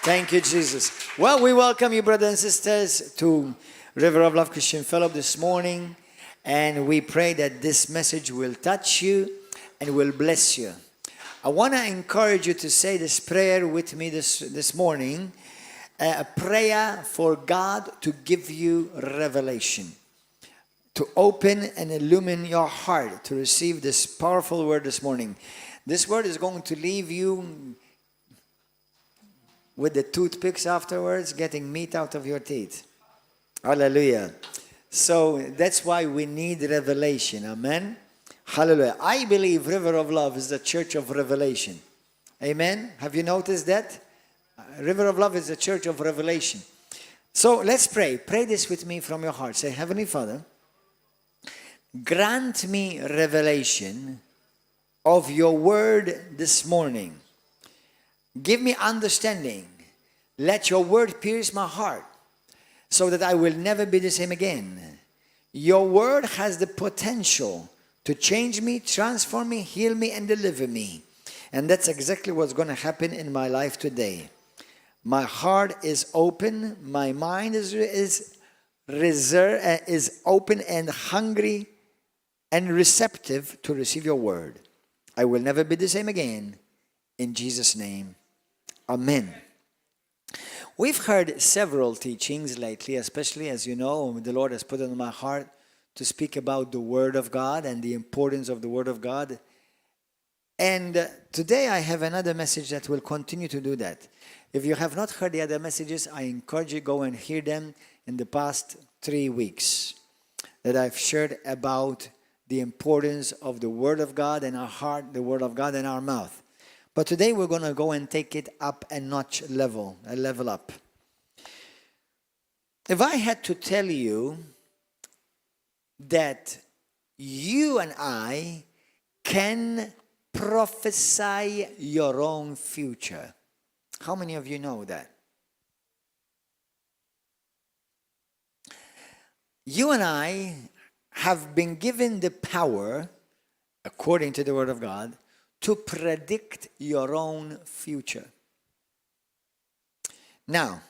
Thank you, Jesus. Well, we welcome you, brothers and sisters, to River of Love Christian Fellowship this morning. And we pray that this message will touch you and will bless you. I want to encourage you to say this prayer with me this morning. A prayer for God to give you revelation, to open and illumine your heart to receive this powerful word this morning. This word is going to leave you with the toothpicks afterwards, getting meat out of your teeth. Hallelujah. So that's why we need revelation. Amen. Hallelujah. I believe River of Love is the church of revelation. Amen. Have you noticed that? River of Love is the church of revelation. So let's pray. Pray this with me from your heart. Say, Heavenly Father, grant me revelation of your word this morning. Give me understanding. Let your word pierce my heart so that I will never be the same again. Your word has the potential to change me, transform me, heal me, and deliver me. And that's exactly what's going to happen in my life today. My heart is open. My mind is open and hungry and receptive to receive your word. I will never be the same again. In Jesus' name, amen. We've heard several teachings lately, especially, as you know, the Lord has put it on my heart to speak about the Word of God and the importance of the Word of God. And today I have another message that will continue to do that. If you have not heard the other messages, I encourage you to go and hear them in the past 3 weeks that I've shared about the importance of the Word of God in our heart, the Word of God in our mouth. But today we're going to go and take it up a level up. If I had to tell you that you and I can prophesy your own future, how many of you know that? You and I have been given the power, according to the Word of God, to predict your own future. Now,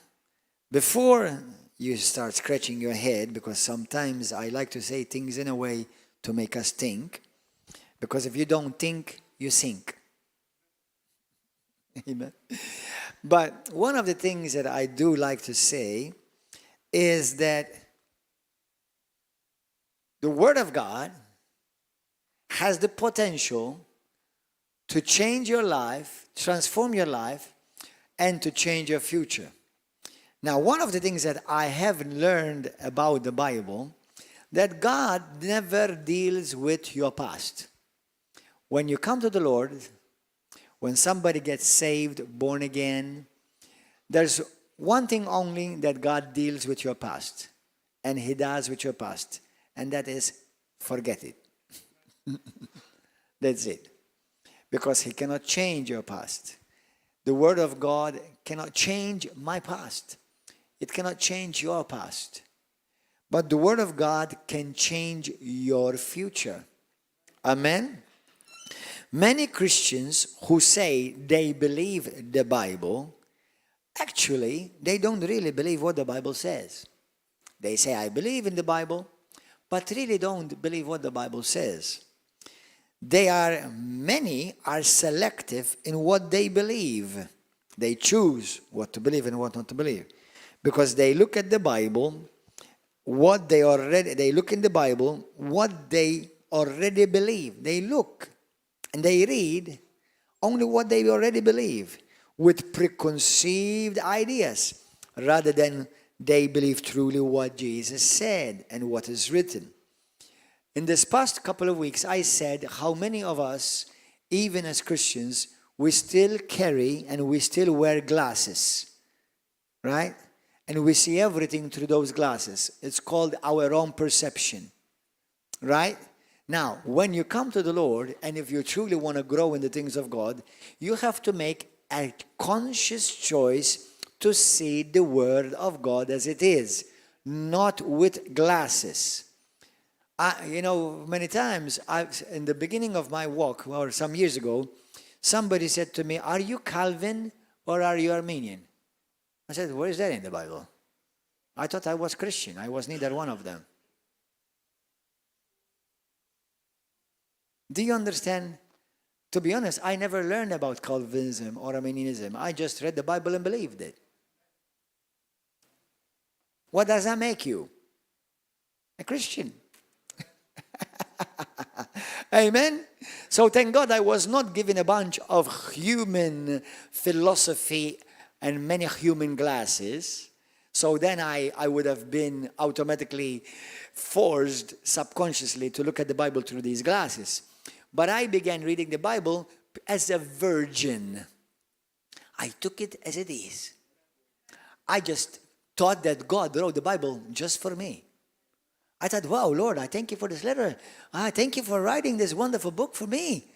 before you start scratching your head, because sometimes I like to say things in a way to make us think, because if you don't think, you sink. Amen. But one of the things that I do like to say is that the Word of God has the potential to change your life, transform your life, and to change your future. Now, one of the things that I have learned about the Bible, that God never deals with your past. When you come to the Lord, when somebody gets saved, born again, there's one thing only that God deals with your past, and He does with your past, and that is forget it. That's it. Because He cannot change your past. The Word of God cannot change my past. It cannot change your past. But the Word of God can change your future. Amen? Many Christians who say they believe the Bible, actually, they don't really believe what the Bible says. They say, I believe in the Bible, but really don't believe what the Bible says. Many are selective in what they believe. They choose what to believe and what not to believe. Because they look at the Bible, they look in the Bible, what they already believe. They look and they read only what they already believe with preconceived ideas rather than they believe truly what Jesus said and what is written. In this past couple of weeks, I said how many of us, even as Christians, we still carry and we still wear glasses, right? And we see everything through those glasses. It's called our own perception, right? Now, when you come to the Lord, and if you truly want to grow in the things of God, you have to make a conscious choice to see the Word of God as it is, not with glasses. Many times, in the beginning of my walk, or some years ago, somebody said to me, are you Calvin or are you Armenian? I said, where is that in the Bible? I thought I was Christian. I was neither one of them. Do you understand? To be honest, I never learned about Calvinism or Arminianism. I just read the Bible and believed it. What does that make you? A Christian. Amen? So thank God I was not given a bunch of human philosophy and many human glasses. So then I would have been automatically forced subconsciously to look at the Bible through these glasses. But I began reading the Bible as a virgin. I took it as it is. I just thought that God wrote the Bible just for me. I thought, wow, Lord, I thank you for this letter. I thank you for writing this wonderful book for me.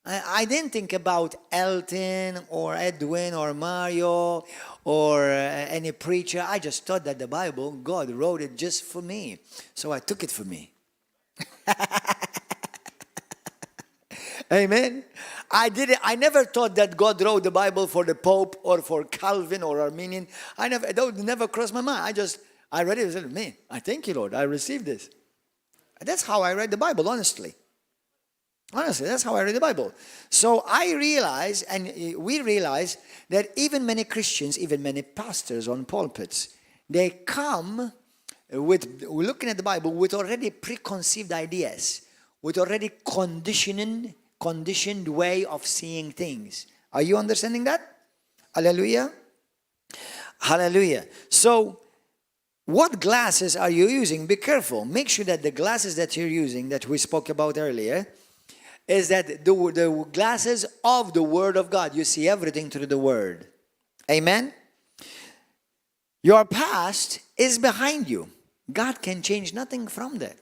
I didn't think about Elton or Edwin or Mario or any preacher. I just thought that the Bible, God wrote it just for me. So I took it for me. Amen. I never thought that God wrote the Bible for the Pope or for Calvin or Arminian. That never crossed my mind. I read it and said, man, I thank you, Lord. I received this. That's how I read the Bible, honestly. Honestly, that's how I read the Bible. So I realize, and we realize, that even many Christians, even many pastors on pulpits, they come with looking at the Bible with already preconceived ideas, with already conditioned way of seeing things. Are you understanding that? Hallelujah. Hallelujah. So, what glasses are you using? Be careful. Make sure that the glasses that you're using, that we spoke about earlier, is that the glasses of the Word of God. You see everything through the Word. Amen? Your past is behind you. God can change nothing from that.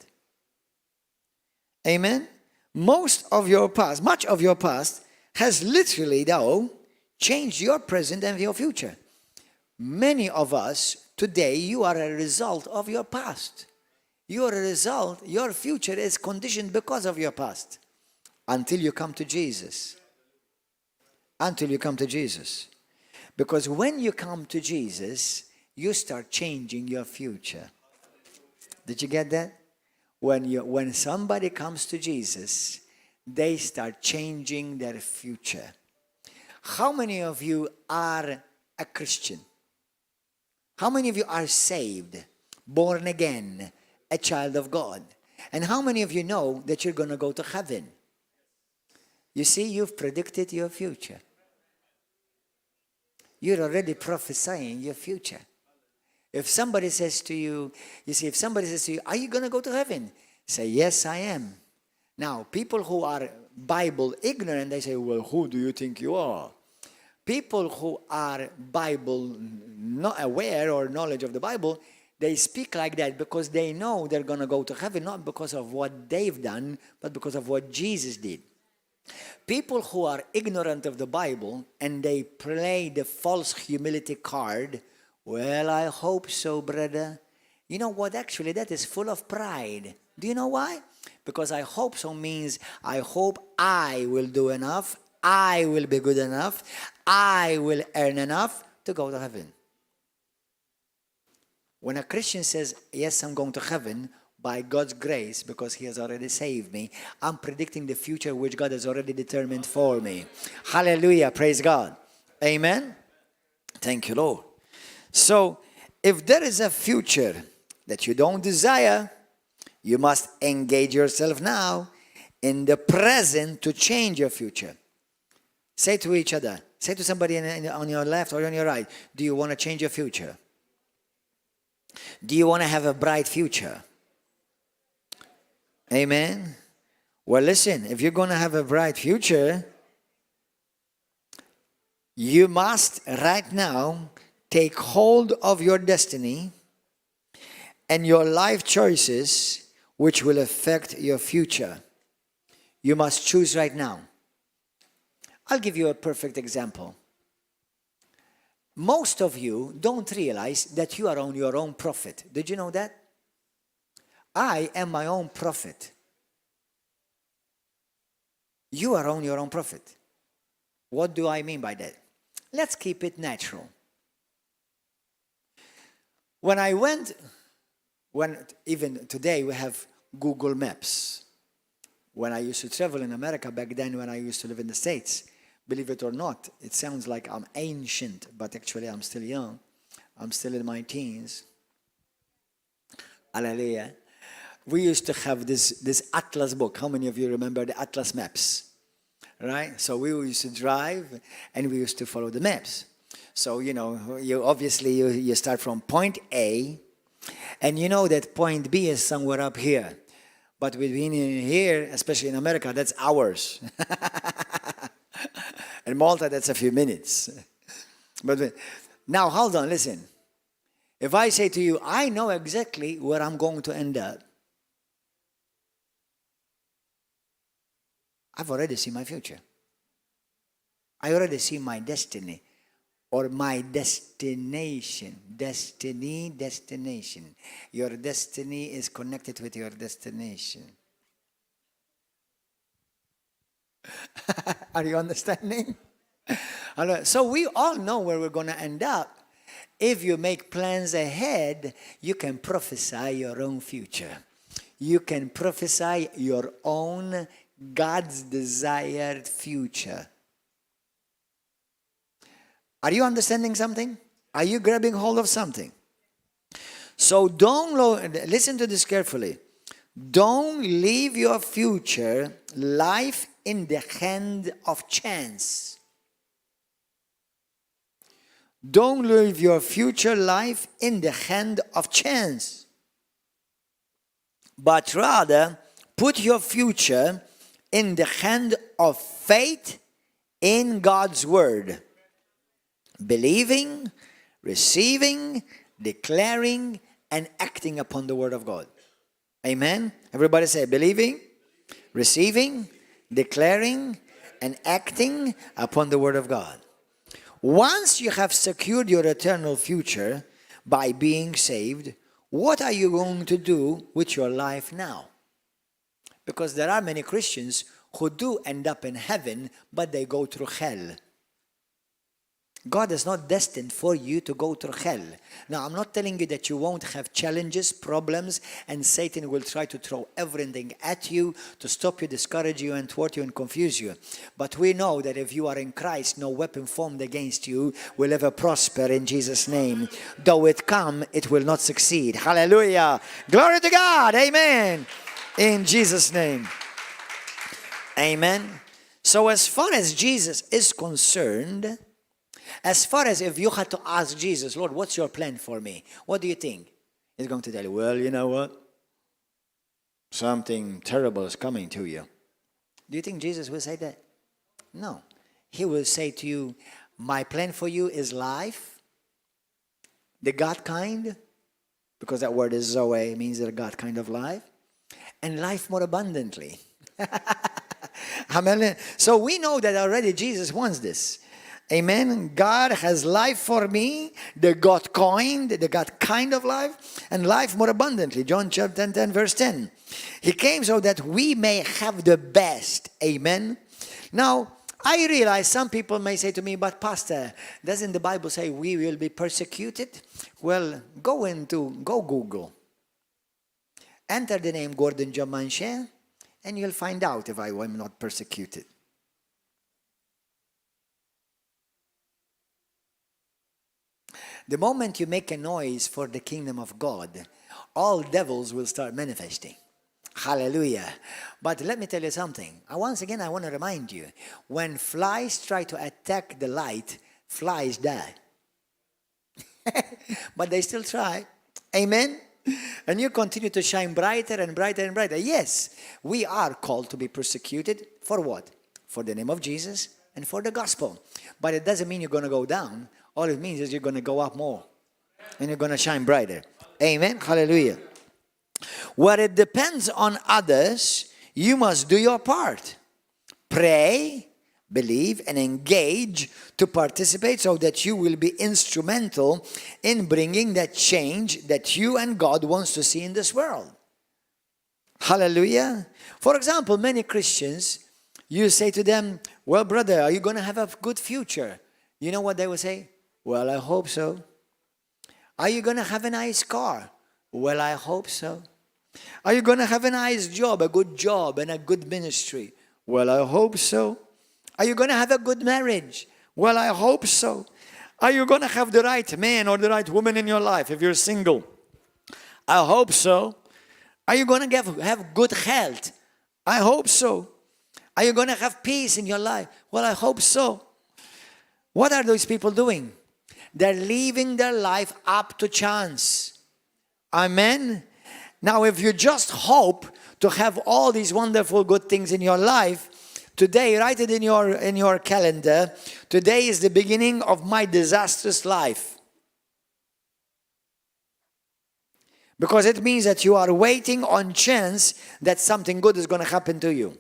Amen? Much of your past has literally, though, changed your present and your future. Many of us today, you are a result of your past. You are a result, your future is conditioned because of your past. Until you come to Jesus. Until you come to Jesus. Because when you come to Jesus, you start changing your future. Did you get that? When somebody comes to Jesus, they start changing their future. How many of you are a Christian? How many of you are saved, born again, a child of God? And how many of you know that you're going to go to heaven? You see, you've predicted your future. You're already prophesying your future. If somebody says to you, are you going to go to heaven? Say, yes, I am. Now, people who are Bible ignorant, they say, well, who do you think you are? People who are Bible not aware or knowledge of the Bible, they speak like that because they know they're going to go to heaven, not because of what they've done, but because of what Jesus did. People who are ignorant of the Bible and they play the false humility card, well, I hope so, brother. You know what? Actually, that is full of pride. Do you know why? Because I hope so means I hope I will do enough, I will be good enough, I will earn enough to go to heaven. When a Christian says, yes, I'm going to heaven, by God's grace, because He has already saved me, I'm predicting the future which God has already determined for me. Hallelujah. Praise God. Amen. Thank you, Lord. So, if there is a future that you don't desire, you must engage yourself now in the present to change your future. Say to each other, say to somebody on your left or on your right, do you want to change your future? Do you want to have a bright future? Amen. Well, listen, if you're going to have a bright future, you must right now take hold of your destiny and your life choices which will affect your future. You must choose right now. I'll give you a perfect example. Most of you don't realize that you are on your own prophet. Did you know that? I am my own prophet. You are on your own prophet. What do I mean by that? Let's keep it natural. When even today we have Google Maps. When I used to travel in America back then, when I used to live in the States, believe it or not, it sounds like I'm ancient, but actually I'm still young. I'm still in my teens. Hallelujah. We used to have this Atlas book. How many of you remember the Atlas maps? Right? So we used to drive and we used to follow the maps. So, you start from point A, and you know that point B is somewhere up here. But between here, especially in America, that's hours. In Malta, that's a few minutes. But now, hold on, listen. If I say to you, I know exactly where I'm going to end up, I've already seen my future. I already see my destiny or my destination. Destination. Your destiny is connected with your destination. Are you understanding? So we all know where we're going to end up. If you make plans ahead, you can prophesy your own future. You can prophesy your own God's desired future. Are you understanding something? Are you grabbing hold of something? So listen to this carefully. Don't leave your future life in the hand of chance. Don't leave your future life in the hand of chance. But rather, put your future in the hand of faith in God's word. Believing, receiving, declaring, and acting upon the word of God. Amen? Everybody say believing, receiving, declaring, and acting upon the word of God. Once you have secured your eternal future by being saved, what are you going to do with your life now? Because there are many Christians who do end up in heaven, but they go through hell. God is not destined for you to go through hell. Now, I'm not telling you that you won't have challenges, problems, and Satan will try to throw everything at you to stop you, discourage you, and thwart you and confuse you. But we know that if you are in Christ, no weapon formed against you will ever prosper in Jesus' name. Though it come, it will not succeed. Hallelujah. Glory to God. Amen. In Jesus' name. Amen. So as far as Jesus is concerned, as far as if you had to ask Jesus, Lord, what's your plan for me? What do you think? He's going to tell you, well, you know what? Something terrible is coming to you. Do you think Jesus will say that? No. He will say to you, my plan for you is life, the God kind, because that word is Zoe, means the God kind of life, and life more abundantly. Amen. So we know that already Jesus wants this. Amen. God has life for me, the God kind of life, and life more abundantly. John chapter 10, verse 10. He came so that we may have the best. Amen. Now, I realize some people may say to me, but Pastor, doesn't the Bible say we will be persecuted? Well, go Google. Enter the name Gordon John Manchè, and you'll find out if I am not persecuted. The moment you make a noise for the kingdom of God, all devils will start manifesting. Hallelujah. But let me tell you something. Once again, I want to remind you, when flies try to attack the light, flies die. But they still try. Amen? And you continue to shine brighter and brighter and brighter. Yes, we are called to be persecuted. For what? For the name of Jesus and for the gospel. But it doesn't mean you're going to go down. All it means is you're going to go up more. And you're going to shine brighter. Amen? Hallelujah. Where it depends on others, you must do your part. Pray, believe, and engage to participate so that you will be instrumental in bringing that change that you and God wants to see in this world. Hallelujah. For example, many Christians, you say to them, well, brother, are you going to have a good future? You know what they will say? Well, I hope so. Are you going to have a nice car? Well, I hope so. Are you going to have a nice job, a good job, and a good ministry? Well, I hope so. Are you going to have a good marriage? Well, I hope so. Are you going to have the right man or the right woman in your life if you're single? I hope so. Are you going to have good health? I hope so. Are you going to have peace in your life? Well, I hope so. What are those people doing? They're leaving their life up to chance. Amen? Now, if you just hope to have all these wonderful good things in your life, today, write it in your calendar, today is the beginning of my disastrous life. Because it means that you are waiting on chance that something good is going to happen to you.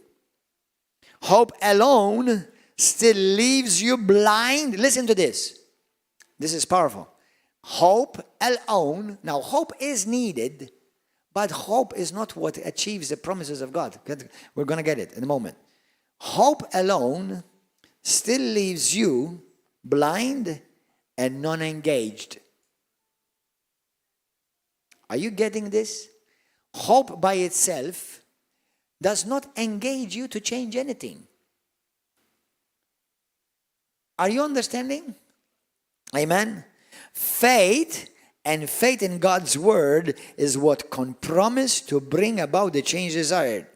Hope alone still leaves you blind. Listen to this. This is powerful. Hope alone. Now, hope is needed, but hope is not what achieves the promises of God. We're going to get it in a moment. Hope alone still leaves you blind and non-engaged. Are you getting this? Hope by itself does not engage you to change anything. Are you understanding? Amen. Faith and faith in God's word is what can promise to bring about the change desired.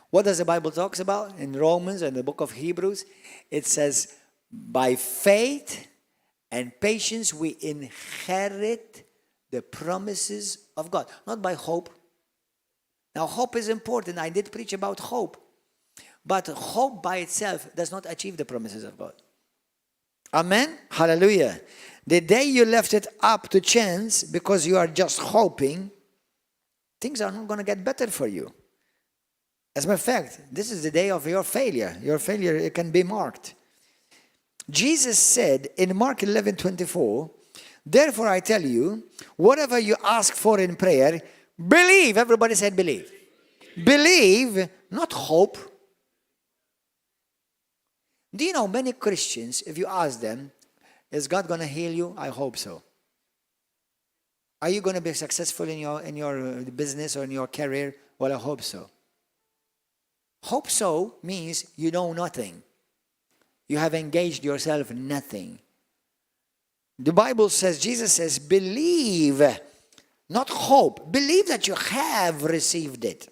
What does the Bible talks about in Romans and the book of Hebrews? It says, by faith and patience we inherit the promises of God. Not by hope. Now, hope is important. I did preach about hope. But hope by itself does not achieve the promises of God. Amen? Hallelujah. The day you left it up to chance because you are just hoping, things are not going to get better for you. As a matter of fact, this is the day of your failure. Your failure, it can be marked. Jesus said in Mark 11:24, therefore I tell you, whatever you ask for in prayer, believe. Everybody said believe. Believe, not hope. Do you know many Christians, if you ask them, is God going to heal you? I hope so. Are you going to be successful in your business or in your career? Well, I hope so. Hope so means you know nothing. You have engaged yourself in nothing. The Bible says, Jesus says, believe, not hope. Believe that you have received it.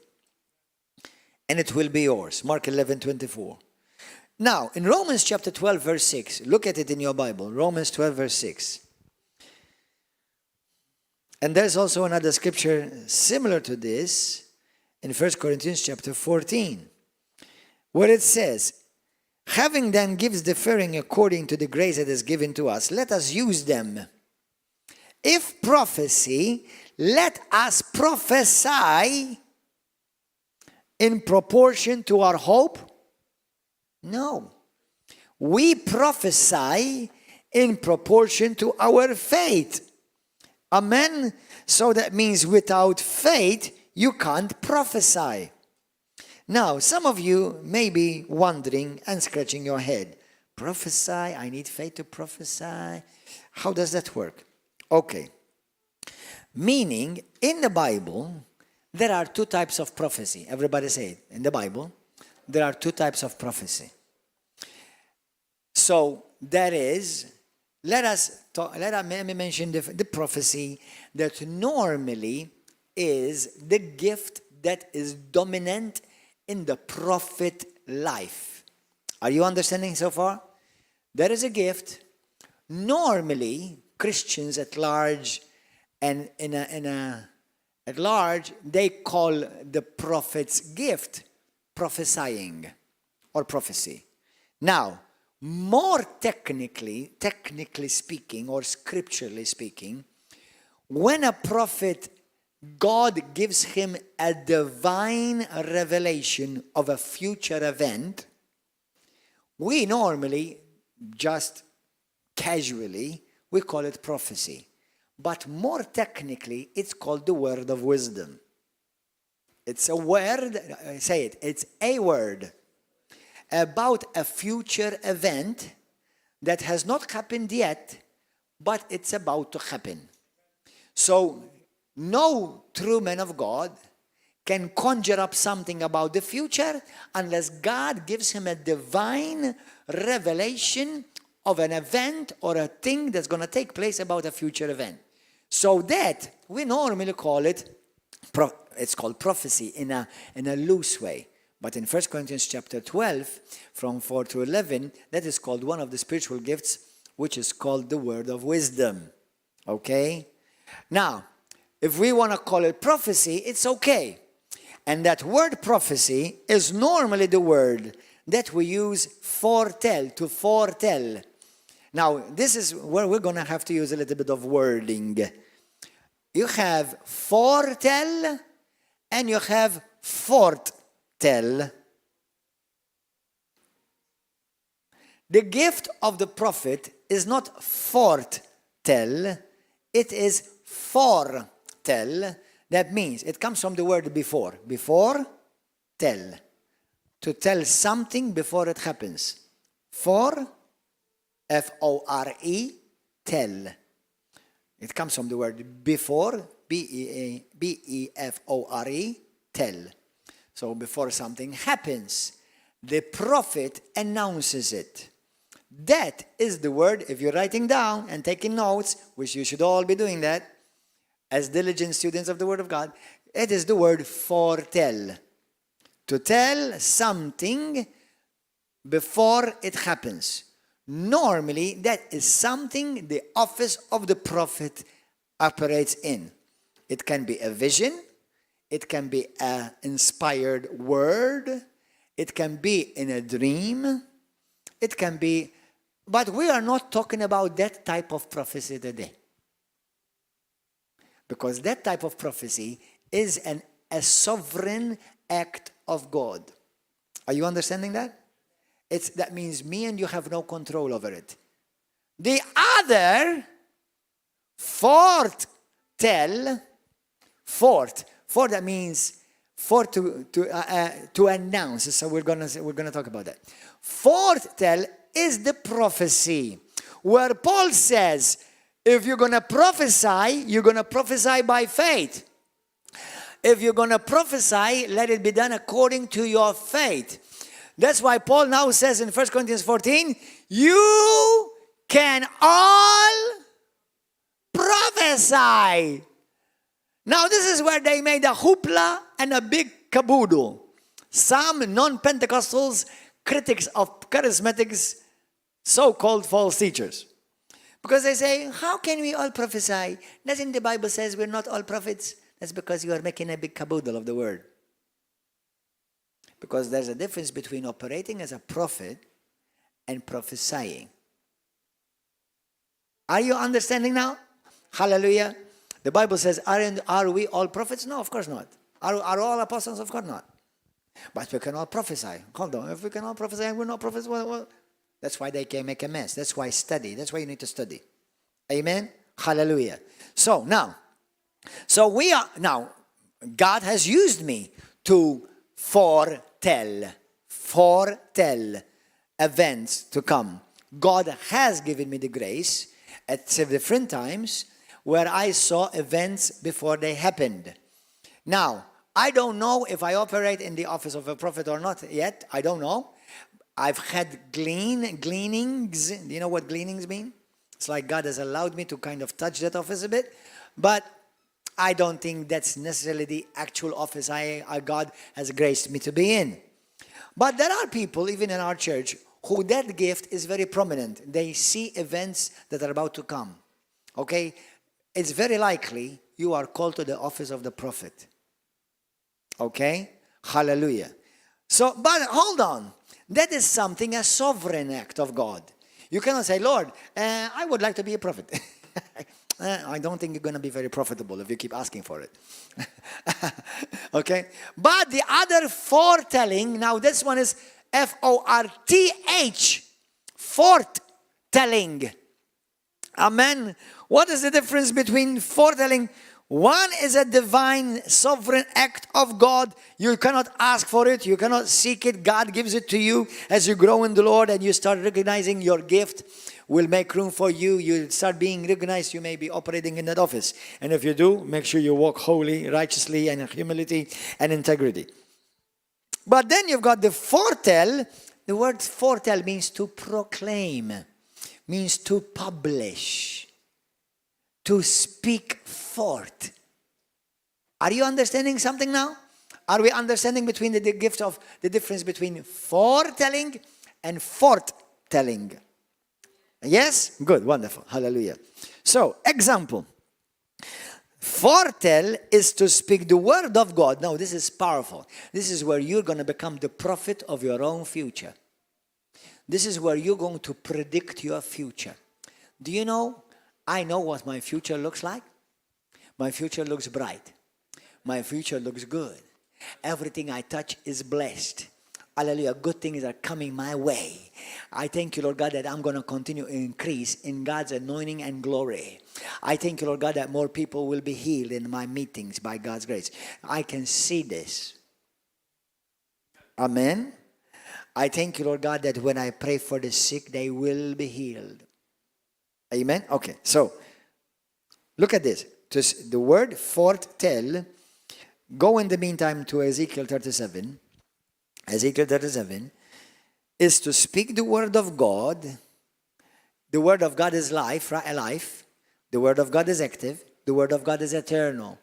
And it will be yours. Mark 11:24. Now, in Romans chapter 12, verse 6, look at it in your Bible. Romans 12, verse 6. And there's also another scripture similar to this in 1 Corinthians chapter 14, where it says, having then gifts differing according to the grace that is given to us, let us use them. If prophecy, let us prophesy in proportion to our hope. No. We prophesy in proportion to our faith. Amen? So that means without faith, you can't prophesy. Now, some of you may be wondering and scratching your head. Prophesy? I need faith to prophesy. How does that work? Okay. Meaning, in the Bible, there are two types of prophecy. Everybody say it. In the Bible, there are two types of prophecy. So, there is, let me mention the prophecy that normally is the gift that is dominant in the prophet life. Are you understanding so far? There is a gift. Normally, Christians at large and at large, they call the prophet's gift prophesying or prophecy. Now, more technically speaking or scripturally speaking, when a prophet, God gives him a divine revelation of a future event, we normally, just casually, we call it prophecy. But more technically, it's called the word of wisdom. It's a word, say it, it's a word about a future event that has not happened yet, but it's about to happen. So no true man of God can conjure up something about the future unless God gives him a divine revelation of an event or a thing that's going to take place about a future event. So that we normally call it, it's called prophecy in a loose way. But in 1 Corinthians chapter 12, from 4 to 11, that is called one of the spiritual gifts, which is called the word of wisdom. Okay? Now, if we want to call it prophecy, it's okay. And that word prophecy is normally the word that we use foretell, to foretell. Now, this is where we're going to have to use a little bit of wording. You have foretell and you have foretell. The gift of the prophet is not foretell, it is foretell. That means it comes from the word before. Before, tell. To tell something before it happens. For, F-O-R-E, tell. It comes from the word before, B-E-F-O-R-E, tell. So before something happens, the prophet announces it. That is the word, if you're writing down and taking notes, which you should all be doing that, as diligent students of the Word of God, it is the word foretell. To tell something before it happens. Normally, that is something the office of the prophet operates in. It can be a vision. It can be an inspired word. It can be in a dream. It can be... But we are not talking about that type of prophecy today. Because that type of prophecy is a sovereign act of God. Are you understanding that? That means me and you have no control over it. The other, foretell, fort that means to announce. So we're gonna talk about that. Foretell is the prophecy where Paul says, if you're going to prophesy by faith. If you're going to prophesy, let it be done according to your faith. That's why Paul now says in 1 Corinthians 14, you can all prophesy. Now this is where they made a hoopla and a big caboodle. Some non-Pentecostals, critics of charismatics, so-called false teachers. Because they say, how can we all prophesy? Doesn't the Bible says we're not all prophets? That's because you are making a big caboodle of the word. Because there's a difference between operating as a prophet and prophesying. Are you understanding now? Hallelujah. The Bible says, are we all prophets? No, of course not. Are all apostles? Of course not. But we can all prophesy. Hold on. If we can all prophesy and we're not prophets, well, that's why they can make a mess. That's why study. That's why you need to study. Amen? Hallelujah. So now, God has used me to foretell events to come. God has given me the grace at different times where I saw events before they happened. Now, I don't know if I operate in the office of a prophet or not yet. I don't know. I've had gleanings. Do you know what gleanings mean? It's like God has allowed me to kind of touch that office a bit. But I don't think that's necessarily the actual office God has graced me to be in. But there are people, even in our church, who that gift is very prominent. They see events that are about to come. Okay? It's very likely you are called to the office of the prophet. Okay? Hallelujah. So, but hold on. That is something, a sovereign act of God. You cannot say, Lord, I would like to be a prophet. I don't think you're going to be very profitable if you keep asking for it. Okay? But the other foretelling, now this one is F-O-R-T-H. Foretelling. Amen. What is the difference between foretelling? One is a divine sovereign act of God. You cannot ask for it. You cannot seek it. God gives it to you as you grow in the Lord and you start recognizing your gift. will make room for you. You'll start being recognized. You may be operating in that office. And if you do, make sure you walk holy, righteously, and in humility and integrity. But then you've got the foretell. The word foretell means to proclaim, means to publish, to speak forth. Are you understanding something now? Are we understanding between the gift of the difference between foretelling and forthtelling? Yes? Good, wonderful. Hallelujah. So, example. Foretell is to speak the word of God. Now, this is powerful. This is where you're going to become the prophet of your own future. This is where you're going to predict your future. Do you know? I know what my future looks like. My future looks bright. My future looks good. Everything I touch is blessed. Hallelujah. Good things are coming my way. I thank you, Lord God, that I'm going to continue to increase in God's anointing and glory. I thank you, Lord God, that more people will be healed in my meetings by God's grace. I can see this. Amen. I thank you, Lord God, that when I pray for the sick, they will be healed. Amen. Okay, so look at this. Just the word foretell. Go in the meantime to Ezekiel 37. Ezekiel 37 is to speak the word of God. The word of God is life, right? Life. The word of God is active. The word of God is eternal.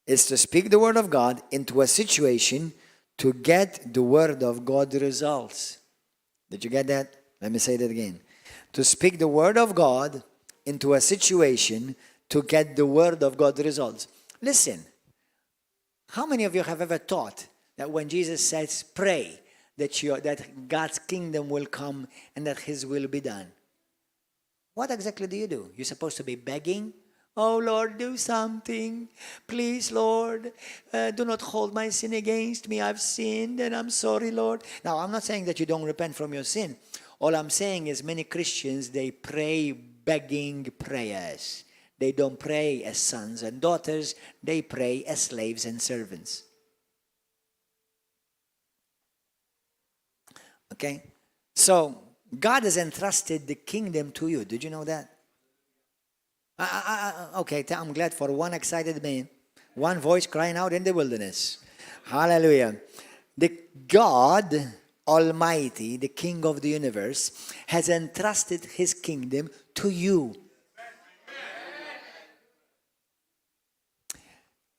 It's to speak the word of God into a situation to get the word of God results. Did you get that? Let me say that again. To speak the word of God into a situation to get the word of God results. Listen, how many of you have ever thought that when Jesus says pray, that God's kingdom will come and that his will be done? What exactly do? You're supposed to be begging? Oh, Lord, do something. Please, Lord, do not hold my sin against me. I've sinned and I'm sorry, Lord. Now, I'm not saying that you don't repent from your sin. All I'm saying is many Christians, they pray begging prayers. They don't pray as sons and daughters. They pray as slaves and servants. Okay? So, God has entrusted the kingdom to you. Did you know that? Okay, I'm glad for one excited man. One voice crying out in the wilderness. Hallelujah. The God Almighty, the King of the universe, has entrusted his kingdom to you.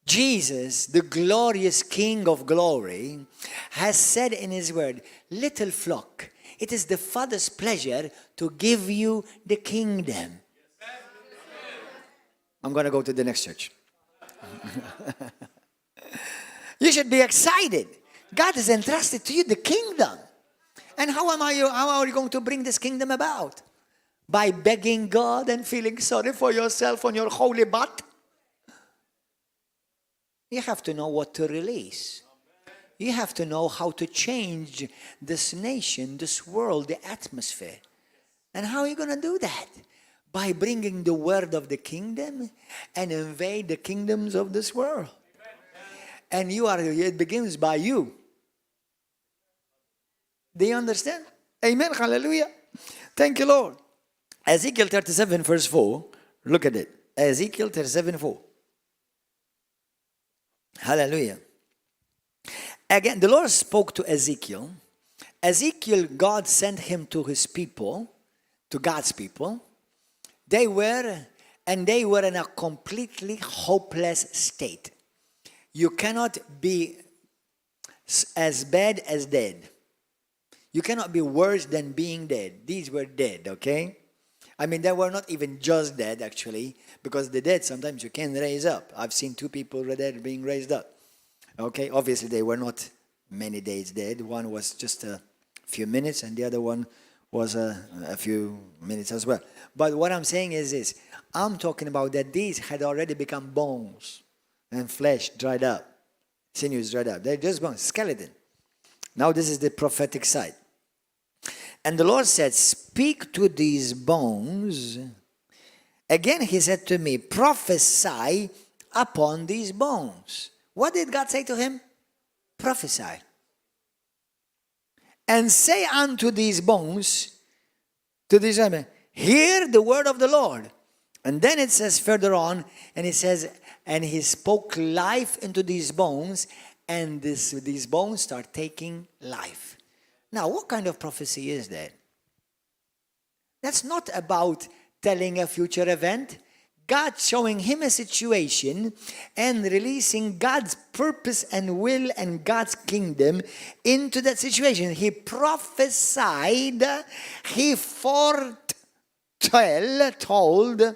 Jesus, the glorious King of glory, has said in his word, little flock, it is the Father's pleasure to give you the kingdom. I'm going to go to the next church. You should be excited. God has entrusted to you the kingdom. And how are you going to bring this kingdom about? By begging God and feeling sorry for yourself on your holy butt? You have to know what to release. You have to know how to change this nation, this world, the atmosphere. And how are you going to do that? By bringing the word of the kingdom and invade the kingdoms of this world. And it begins by you. Do you understand? Amen. Hallelujah. Thank you, Lord. Ezekiel 37 verse 4. Look at it. Ezekiel 37 4. Hallelujah. Again, the Lord spoke to Ezekiel. Ezekiel, God sent him to his people, to God's people. They were in a completely hopeless state. You cannot be as bad as dead. You cannot be worse than being dead. These were dead, okay? I mean, they were not even just dead, actually, because the dead, sometimes you can raise up. I've seen two people dead being raised up. Okay, obviously they were not many days dead. One was just a few minutes, and the other one was a few minutes as well. But what I'm saying is this. I'm talking about that these had already become bones and flesh dried up, sinews dried up. They're just bones, skeleton. Now this is the prophetic side. And the Lord said, speak to these bones. Again, he said to me, prophesy upon these bones. What did God say to him? Prophesy. And say unto these bones, to these women, hear the word of the Lord. And then it says further on, and it says, and he spoke life into these bones, and these bones start taking life. Now, what kind of prophecy is that? That's not about telling a future event. God showing him a situation and releasing God's purpose and will and God's kingdom into that situation. He prophesied, he told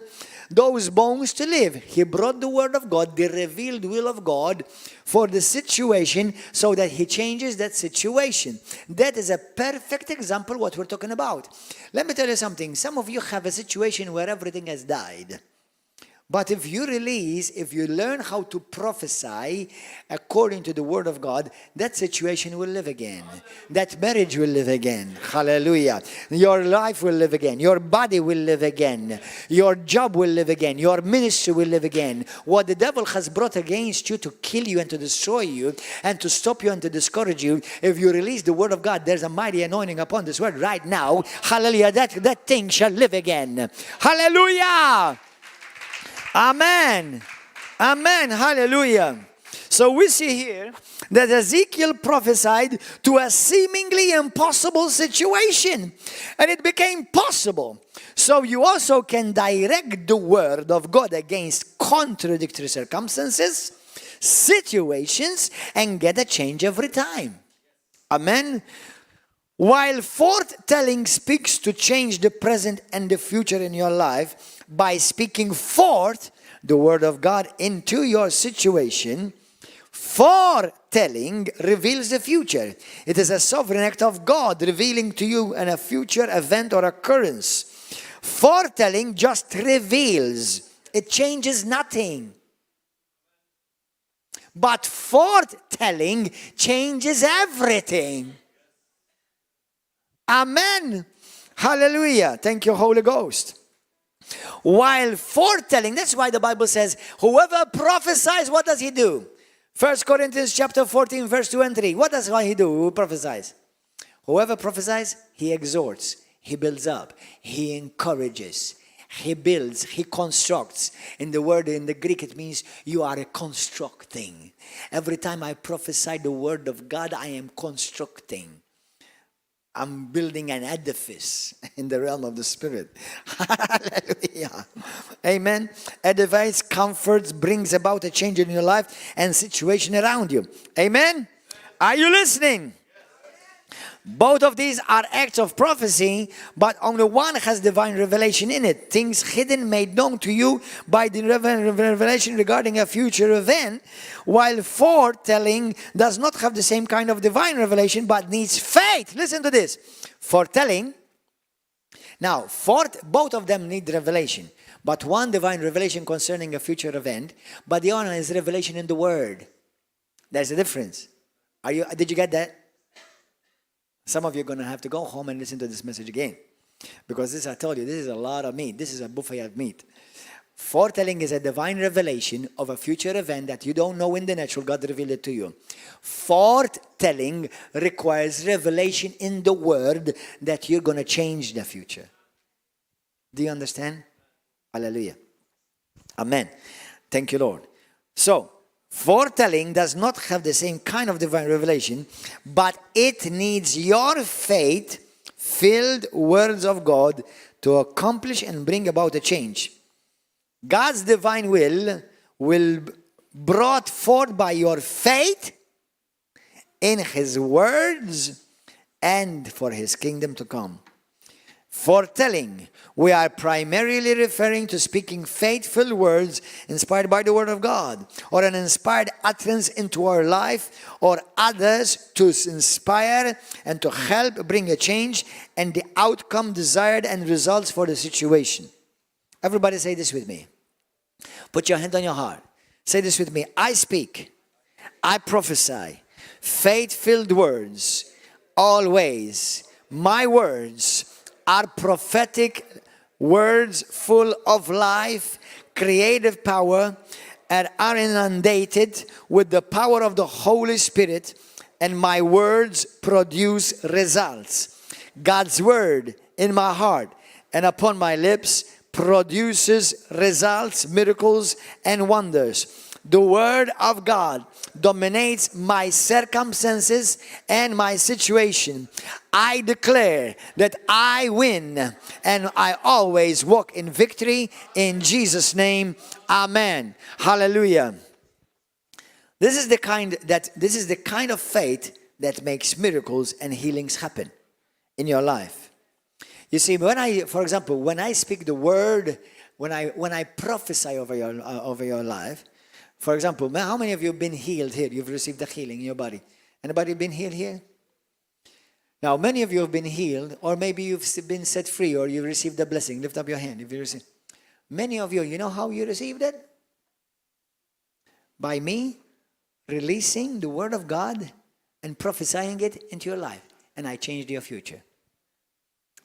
those bones to live. He brought the word of God, the revealed will of God for the situation so that he changes that situation. That is a perfect example of what we're talking about. Let me tell you something. Some of you have a situation where everything has died. But if you learn how to prophesy according to the word of God, that situation will live again. That marriage will live again. Hallelujah. Your life will live again. Your body will live again. Your job will live again. Your ministry will live again. What the devil has brought against you to kill you and to destroy you and to stop you and to discourage you, if you release the word of God, there's a mighty anointing upon this word right now. Hallelujah. That thing shall live again. Hallelujah. Amen. Amen. Hallelujah. So we see here that Ezekiel prophesied to a seemingly impossible situation, and it became possible. So you also can direct the word of God against contradictory circumstances, situations, and get a change every time. Amen. While foretelling speaks to change the present and the future in your life by speaking forth the word of God into your situation, foretelling reveals the future. It is a sovereign act of God revealing to you a future event or occurrence. Foretelling just reveals. It changes nothing. But foretelling changes everything. Amen. Hallelujah. Thank you, Holy Ghost. While foretelling, that's why the Bible says, whoever prophesies, what does he do? 1 Corinthians chapter 14, verse 2 and 3. What does he do? Who prophesies? Whoever prophesies, he exhorts, he builds up, he encourages, he builds, he constructs. In the word, in the Greek, it means you are constructing. Every time I prophesy the word of God, I am constructing. I'm building an edifice in the realm of the Spirit. Hallelujah. Amen. Edifies, comforts, brings about a change in your life and situation around you. Amen. Are you listening? Both of these are acts of prophecy, but only one has divine revelation in it. Things hidden made known to you by the revelation regarding a future event, while foretelling does not have the same kind of divine revelation, but needs faith. Listen to this. Foretelling, now, both of them need revelation, but one divine revelation concerning a future event, but the other is revelation in the Word. There's a difference. Did you get that? Some of you are going to have to go home and listen to this message again. Because this, I told you, this is a lot of meat. This is a buffet of meat. Foretelling is a divine revelation of a future event that you don't know in the natural. God revealed it to you. Foretelling requires revelation in the Word that you're going to change the future. Do you understand? Hallelujah. Amen. Thank you, Lord. So, foretelling does not have the same kind of divine revelation, but it needs your faith-filled words of God to accomplish and bring about a change. God's divine will brought forth by your faith in His words and for His kingdom to come. Foretelling, we are primarily referring to speaking faithful words inspired by the Word of God, or an inspired utterance into our life or others to inspire and to help bring a change and the outcome desired and results for the situation. Everybody say this with me. Put your hand on your heart. Say this with me. I speak, I prophesy, faith-filled words, always. My words are prophetic words full of life, creative power, and are inundated with the power of the Holy Spirit, and my words produce results. God's word in my heart and upon my lips produces results, miracles, and wonders. The word of God dominates my circumstances and my situation. I declare that I win and I always walk in victory in Jesus' name. Amen. Hallelujah. This is the kind of faith that makes miracles and healings happen in your life. You see, for example, when I speak the word, when I prophesy over your life, for example, how many of you have been healed here? You've received the healing in your body. Anybody been healed here? Now, many of you have been healed, or maybe you've been set free, or you received the blessing. Lift up your hand if you received. Many of you know how you received it? By me releasing the word of God and prophesying it into your life. And I changed your future.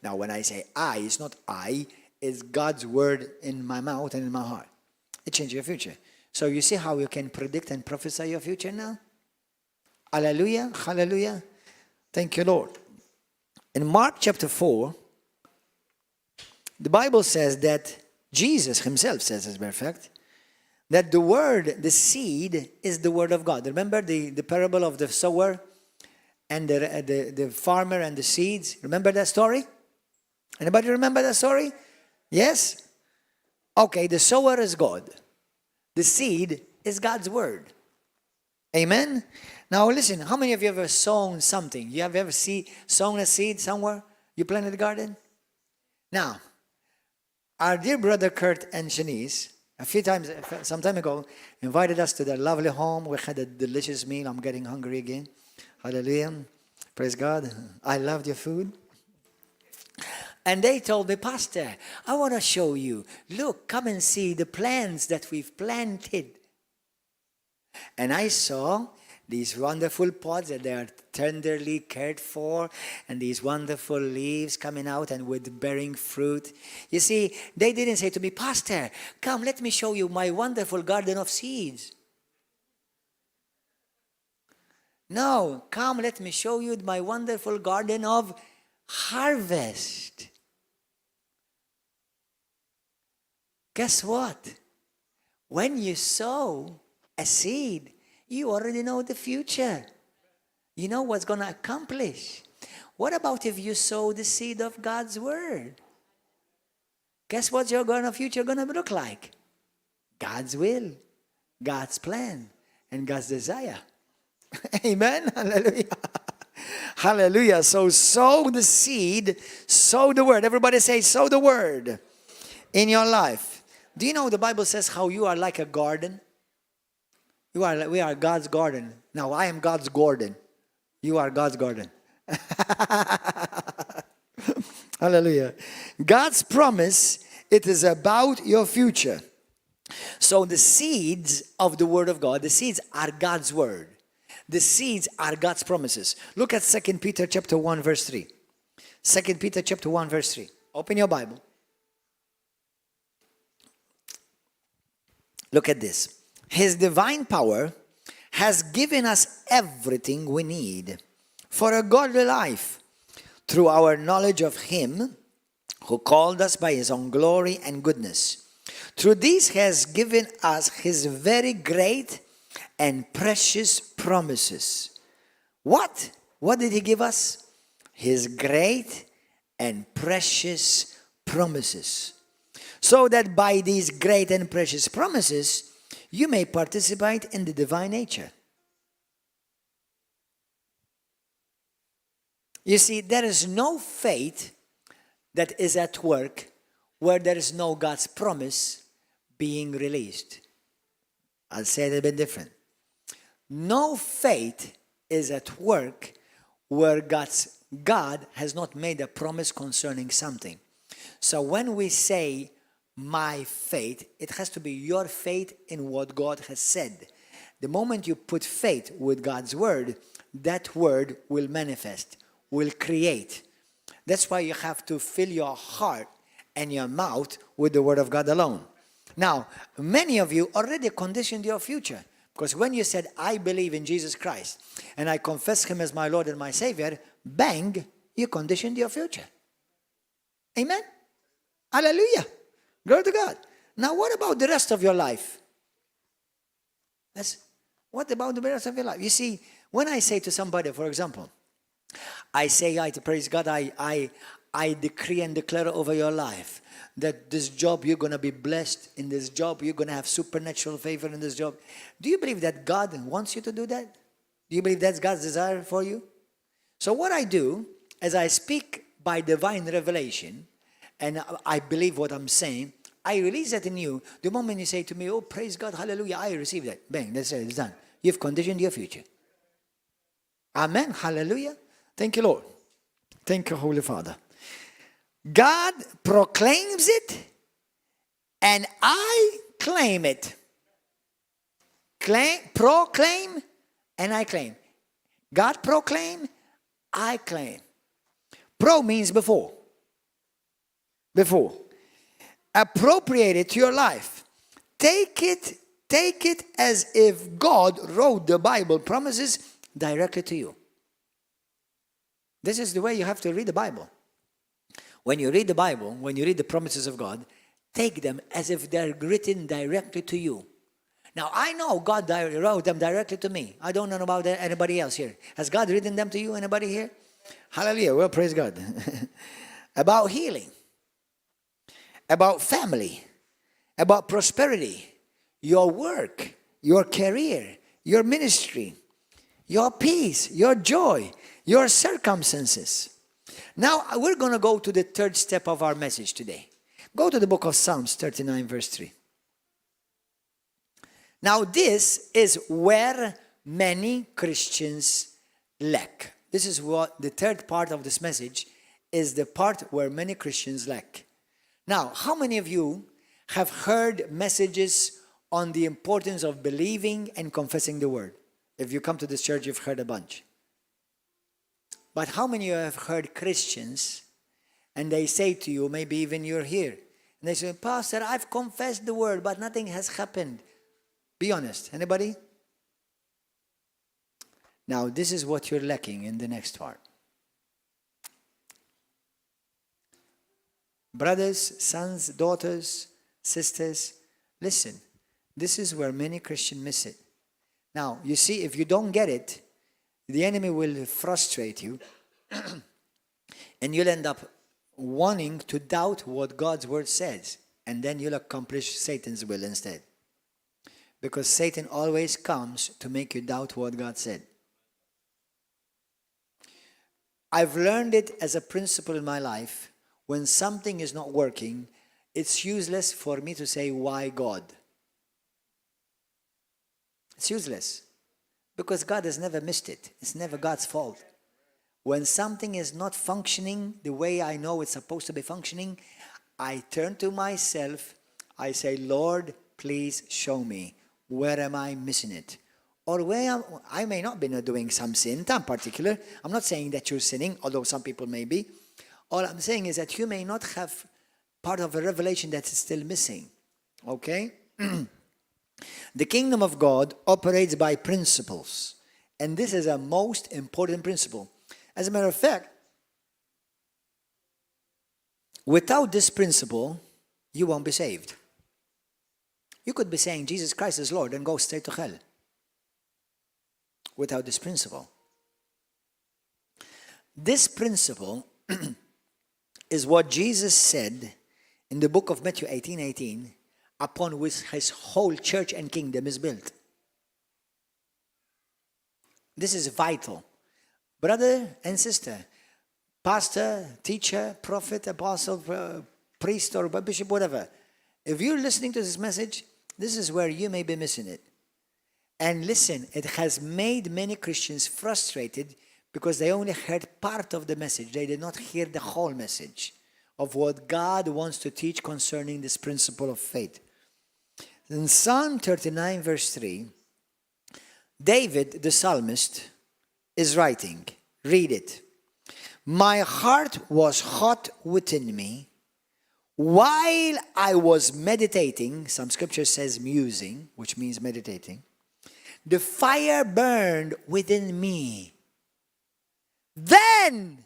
Now, when I say I, it's not I, it's God's word in my mouth and in my heart. It changed your future. So you see how you can predict and prophesy your future now? Hallelujah, hallelujah. Thank you, Lord. In Mark chapter 4, the Bible says that Jesus himself says, as a matter of fact, that the word, the seed, is the word of God. Remember the parable of the sower and the farmer and the seeds? Remember that story? Anybody remember that story? Yes? Okay, the sower is God. The seed is God's word. Amen? Now listen, how many of you have ever sown something? You have ever sown a seed somewhere? You planted a garden? Now, our dear brother Kurt and Shanice, some time ago, invited us to their lovely home. We had a delicious meal. I'm getting hungry again. Hallelujah. Praise God. I loved your food. And they told me, Pastor, I want to show you. Look, come and see the plants that we've planted. And I saw these wonderful pods that they are tenderly cared for, and these wonderful leaves coming out and with bearing fruit. You see, they didn't say to me, Pastor, come, let me show you my wonderful garden of seeds. No, come, let me show you my wonderful garden of harvest. Guess what? When you sow a seed, you already know the future. You know what's going to accomplish. What about if you sow the seed of God's word? Guess what your future going to look like? God's will, God's plan, and God's desire. Amen? Hallelujah. Hallelujah. So sow the seed, sow the word. Everybody say, sow the word in your life. Do you know the Bible says how you are like a garden? We are God's garden. Now, I am God's garden. You are God's garden. Hallelujah. God's promise, it is about your future. So the seeds of the word of God, the seeds are God's word. The seeds are God's promises. Look at 2 Peter chapter 1, verse 3. 2 Peter chapter 1, verse 3. Open your Bible. Look at this. His divine power has given us everything we need for a godly life through our knowledge of Him who called us by His own glory and goodness. Through this He has given us His very great and precious promises. What? What did He give us? His great and precious promises. So that by these great and precious promises, you may participate in the divine nature. You see, there is no faith that is at work where there is no God's promise being released. I'll say it a bit different. No faith is at work where God has not made a promise concerning something. So when we say, my faith, it has to be your faith in what God has said. The moment you put faith with God's word, that word will manifest, will create. That's why you have to fill your heart and your mouth with the word of God alone. Now, many of you already conditioned your future, because when you said, I believe in Jesus Christ, and I confess Him as my Lord and my Savior, bang, you conditioned your future. Amen? Hallelujah. Glory to God. Now, what about the rest of your life? What about the rest of your life? You see, when I say to somebody, for example, I say, praise God, I decree and declare over your life that this job, you're going to be blessed in this job. You're going to have supernatural favor in this job. Do you believe that God wants you to do that? Do you believe that's God's desire for you? So what I do is I speak by divine revelation, and I believe what I'm saying. I release that in you. The moment you say to me, oh, praise God, hallelujah, I receive that. Bang, that's it, it's done. You've conditioned your future. Amen, hallelujah. Thank you, Lord. Thank you, Holy Father. God proclaims it, and I claim it. Proclaim, and I claim. God proclaim, I claim. Pro means before. Before. Appropriate it to your life. Take it as if God wrote the Bible promises directly to you. This is the way you have to read the Bible. When you read the Bible, when you read the promises of God, take them as if they're written directly to you. Now, I know God wrote them directly to me. I don't know about anybody else here. Has God written them to you? Anybody here? Hallelujah. Well, praise God. About healing, about family, about prosperity, your work, your career, your ministry, your peace, your joy, your circumstances. Now, we're going to go to the third step of our message today. Go to the book of Psalms 39, verse 3. Now, this is where many Christians lack. This is what the third part of this message is, the part where many Christians lack. Now, how many of you have heard messages on the importance of believing and confessing the word? If you come to this church, you've heard a bunch. But how many of you have heard Christians and they say to you, maybe even you're here, and they say, Pastor, I've confessed the word, but nothing has happened. Be honest. Anybody? Now, this is what you're lacking in the next part. Brothers, sons, daughters, sisters, listen. This is where many Christians miss it. Now, you see, if you don't get it, the enemy will frustrate you and you'll end up wanting to doubt what God's word says, and then you'll accomplish Satan's will instead. Because Satan always comes to make you doubt what God said. I've learned it as a principle in my life. When something is not working, it's useless for me to say, why God? It's useless. Because God has never missed it. It's never God's fault. When something is not functioning the way I know it's supposed to be functioning, I turn to myself. I say, Lord, please show me. Where am I missing it? Or where I may not be doing some sin in particular. I'm not saying that you're sinning, although some people may be. All I'm saying is that you may not have part of a revelation that is still missing. Okay? The kingdom of God operates by principles. And this is a most important principle. As a matter of fact, without this principle, you won't be saved. You could be saying Jesus Christ is Lord and go straight to hell without this principle. This principle is what Jesus said in the book of Matthew 18:18, upon which his whole church and kingdom is built. This is vital. Brother and sister, pastor, teacher, prophet, apostle, priest, or bishop, whatever. If you're listening to this message, this is where you may be missing it. And listen, it has made many Christians frustrated because they only heard part of the message. They did not hear the whole message of what God wants to teach concerning this principle of faith. In Psalm 39, verse 3, David, the psalmist, is writing, read it. My heart was hot within me while I was meditating. Some scripture says musing, which means meditating. The fire burned within me. Then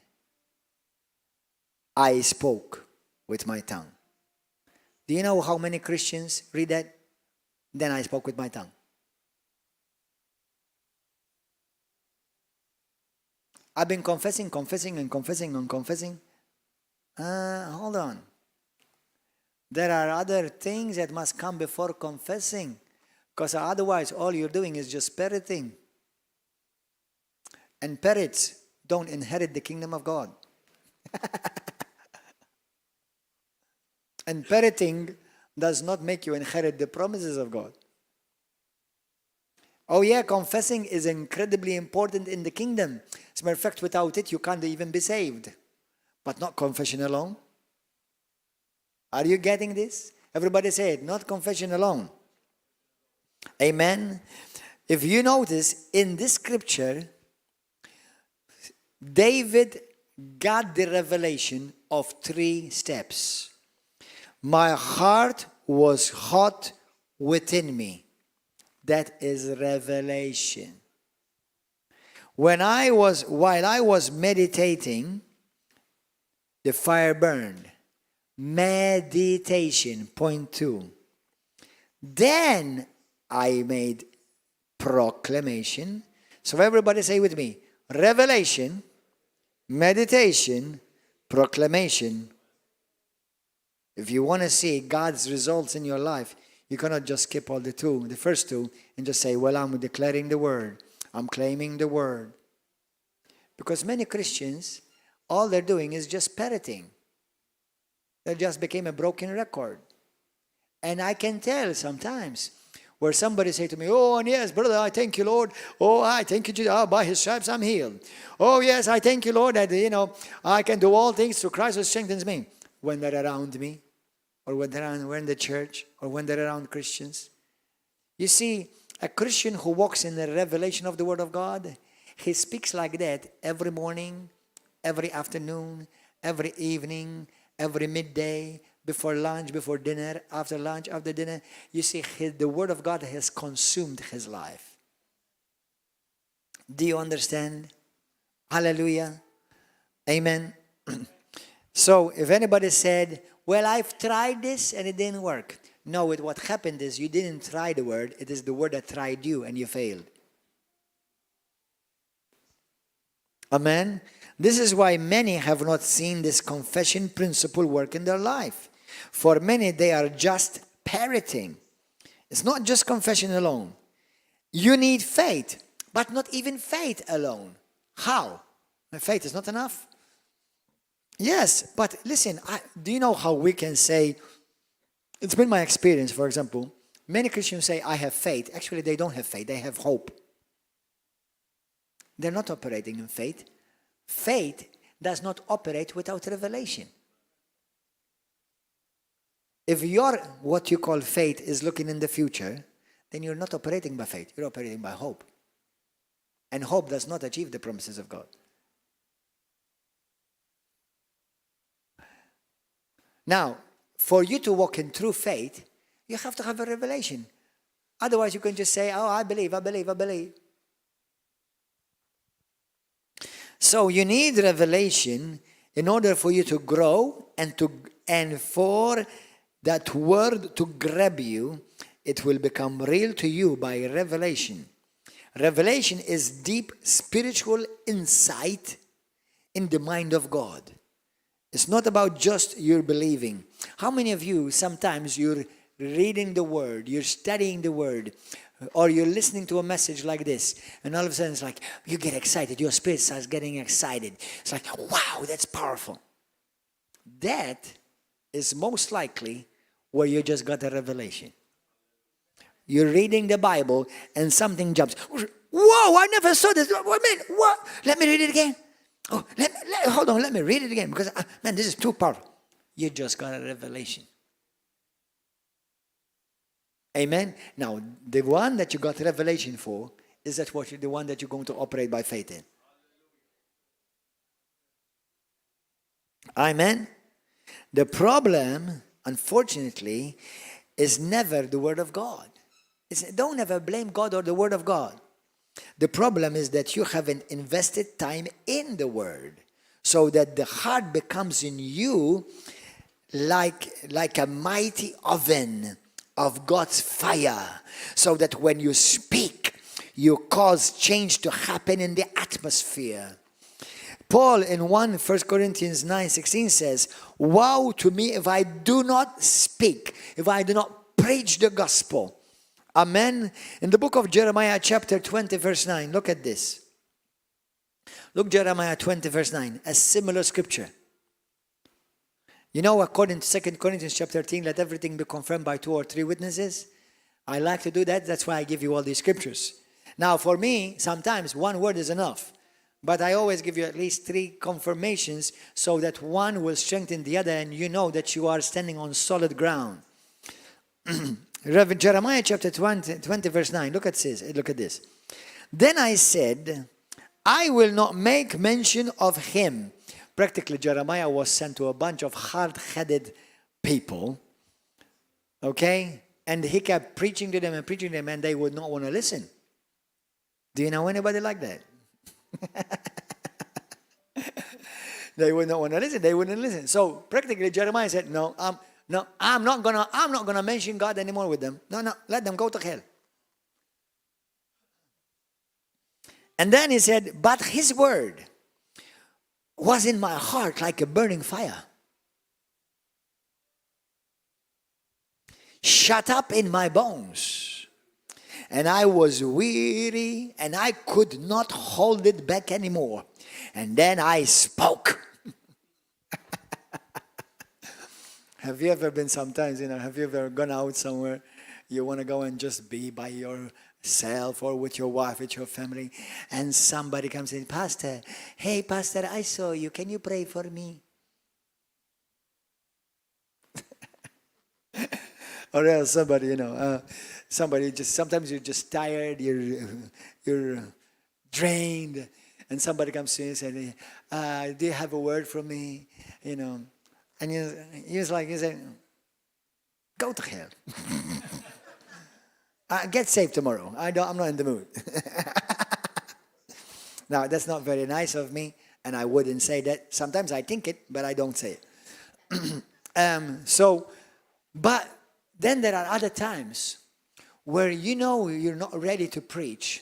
I spoke with my tongue. Do you know how many Christians read that? Then I spoke with my tongue. I've been confessing. Hold on. There are other things that must come before confessing. Because otherwise all you're doing is just parroting. And parrots don't inherit the kingdom of God. And parroting does not make you inherit the promises of God. Oh yeah, confessing is incredibly important in the kingdom. As a matter of fact, without it, you can't even be saved. But not confession alone. Are you getting this? Everybody say it, not confession alone. Amen. If you notice, in this scripture, David got the revelation of 3 steps. My heart was hot within me. That is revelation. While I was meditating, the fire burned. Meditation, point 2. Then I made proclamation. So everybody say with me, revelation, meditation, proclamation. If you want to see God's results in your life, you cannot just skip all the first two, and just say, well, I'm declaring the word. I'm claiming the word. Because many Christians, all they're doing is just parroting. They just became a broken record. And I can tell sometimes where somebody say to me, oh, and yes, brother, I thank you, Lord. Oh, I thank you, Jesus. Oh, by his stripes I'm healed. Oh, yes, I thank you, Lord, that, I can do all things through Christ who strengthens me. When they're around me, or when we're in the church, or when they're around Christians. You see, a Christian who walks in the revelation of the Word of God, he speaks like that every morning, every afternoon, every evening, every midday, before lunch, before dinner, after lunch, after dinner. You see, the Word of God has consumed his life. Do you understand? Hallelujah. Amen. So if anybody said, well, I've tried this and it didn't work. No, what happened is you didn't try the word. It is the word that tried you and you failed. Amen? This is why many have not seen this confession principle work in their life. For many, they are just parroting. It's not just confession alone. You need faith, but not even faith alone. How? Faith is not enough. Yes, but listen, do you know how we can say, it's been my experience, for example, many Christians say, I have faith. Actually, they don't have faith, they have hope. They're not operating in faith. Faith does not operate without revelation. If what you call faith is looking in the future, then you're not operating by faith, you're operating by hope. And hope does not achieve the promises of God. Now, for you to walk in true faith, you have to have a revelation. Otherwise, you can just say, oh, I believe. So you need revelation in order for you to grow and for that word to grab you. It will become real to you by revelation. Revelation is deep spiritual insight in the mind of God. It's not about just your believing. How many of you, sometimes you're reading the word, you're studying the word, or you're listening to a message like this, and all of a sudden it's like, you get excited, your spirit starts getting excited. It's like, wow, that's powerful. That is most likely where you just got a revelation. You're reading the Bible and something jumps. Whoa, I never saw this. What? Let me read it again. Oh, hold on, let me read it again because, man, this is too powerful. You just got a revelation. Amen? Now, the one that you got revelation for is the one that you're going to operate by faith in. Amen? The problem, unfortunately, is never the Word of God. Don't ever blame God or the Word of God. The problem is that you haven't invested time in the Word so that the heart becomes in you like a mighty oven of God's fire, so that when you speak, you cause change to happen in the atmosphere. Paul in 1 Corinthians 9:16 says, woe to me if I do not speak, if I do not preach the gospel. Amen. In the book of Jeremiah chapter 20 verse 9, look at this. Look, Jeremiah 20 verse 9, a similar scripture. You know, according to 2 Corinthians chapter 13, let everything be confirmed by 2 or 3 witnesses. I like to do that. That's why I give you all these scriptures. Now, for me, sometimes one word is enough. But I always give you at least 3 confirmations so that one will strengthen the other and you know that you are standing on solid ground. Jeremiah chapter 20 verse 9. Look at this. Then I said, I will not make mention of him. Practically, Jeremiah was sent to a bunch of hard-headed people. Okay? And he kept preaching to them, and they would not want to listen. Do you know anybody like that? They would not want to listen. They wouldn't listen. So practically, Jeremiah said, "No, I'm not gonna mention God anymore with them. No, let them go to hell." And then he said, "But His word was in my heart like a burning fire, shut up in my bones." And I was weary, and I could not hold it back anymore. And then I spoke. Have you ever been sometimes, have you ever gone out somewhere, you want to go and just be by yourself or with your wife, with your family, and somebody comes in, Pastor, hey, Pastor, I saw you. Can you pray for me? Or else somebody, sometimes you're just tired, you're drained, and somebody comes to you and says, do you have a word for me? And you say, go to hell. Get saved tomorrow. I'm not in the mood. Now, that's not very nice of me, and I wouldn't say that. Sometimes I think it, but I don't say it. But then there are other times where you're not ready to preach,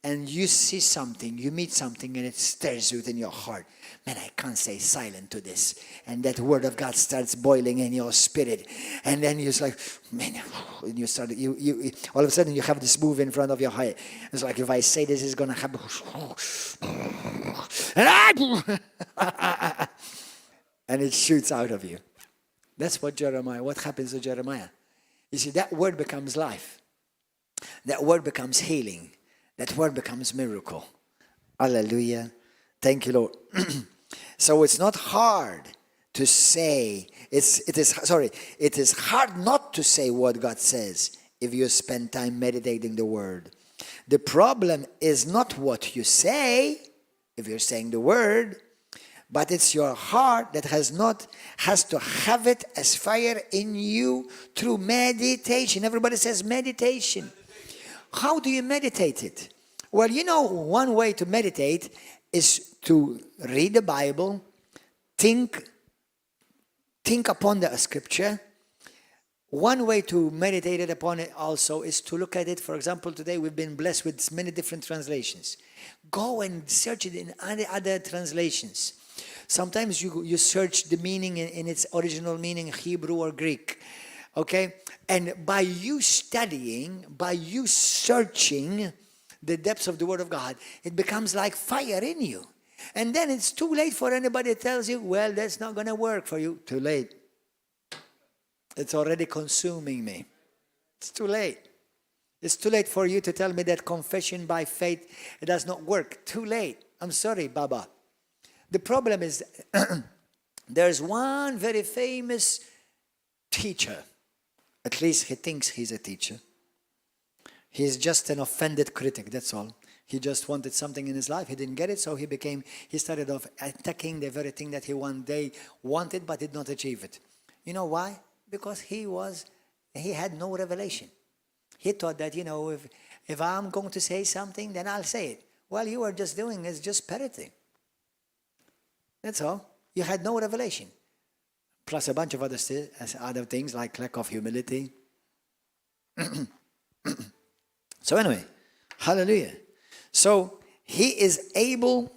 and you see something, you meet something, and it stirs within your heart. Man, I can't stay silent to this. And that word of God starts boiling in your spirit. And then you're like, man, and you start, you all of a sudden you have this move in front of your head. It's like, if I say this, it's going to happen. And it shoots out of you. That's what happens to Jeremiah. You see, that word becomes life. That word becomes healing. That word becomes miracle. Hallelujah. Thank you, Lord. So it's not hard to say. It is hard not to say what God says if you spend time meditating the word. The problem is not what you say if you're saying the word, but it's your heart that has to have it as fire in you through meditation. Everybody says meditation. How do you meditate it? Well, one way to meditate is to read the Bible, think upon the scripture. One way to meditate upon it also is to look at it. For example, today we've been blessed with many different translations. Go and search it in other translations. Sometimes you search the meaning in its original meaning, Hebrew or Greek. Okay? And by you studying, by you searching the depths of the Word of God, it becomes like fire in you. And then it's too late for anybody that tells you, well, that's not going to work for you. Too late. It's already consuming me. It's too late. It's too late for you to tell me that confession by faith, it does not work. Too late. I'm sorry, Baba. The problem is there's one very famous teacher. At least he thinks he's a teacher. He's just an offended critic, that's all. He just wanted something in his life. He didn't get it, so he started off attacking the very thing that he one day wanted but did not achieve it. You know why? Because he had no revelation. He thought that, if I'm going to say something, then I'll say it. Well, you are just doing is just parroting. That's all. You had no revelation. plus a bunch of other things like lack of humility. So anyway, hallelujah. So he is able,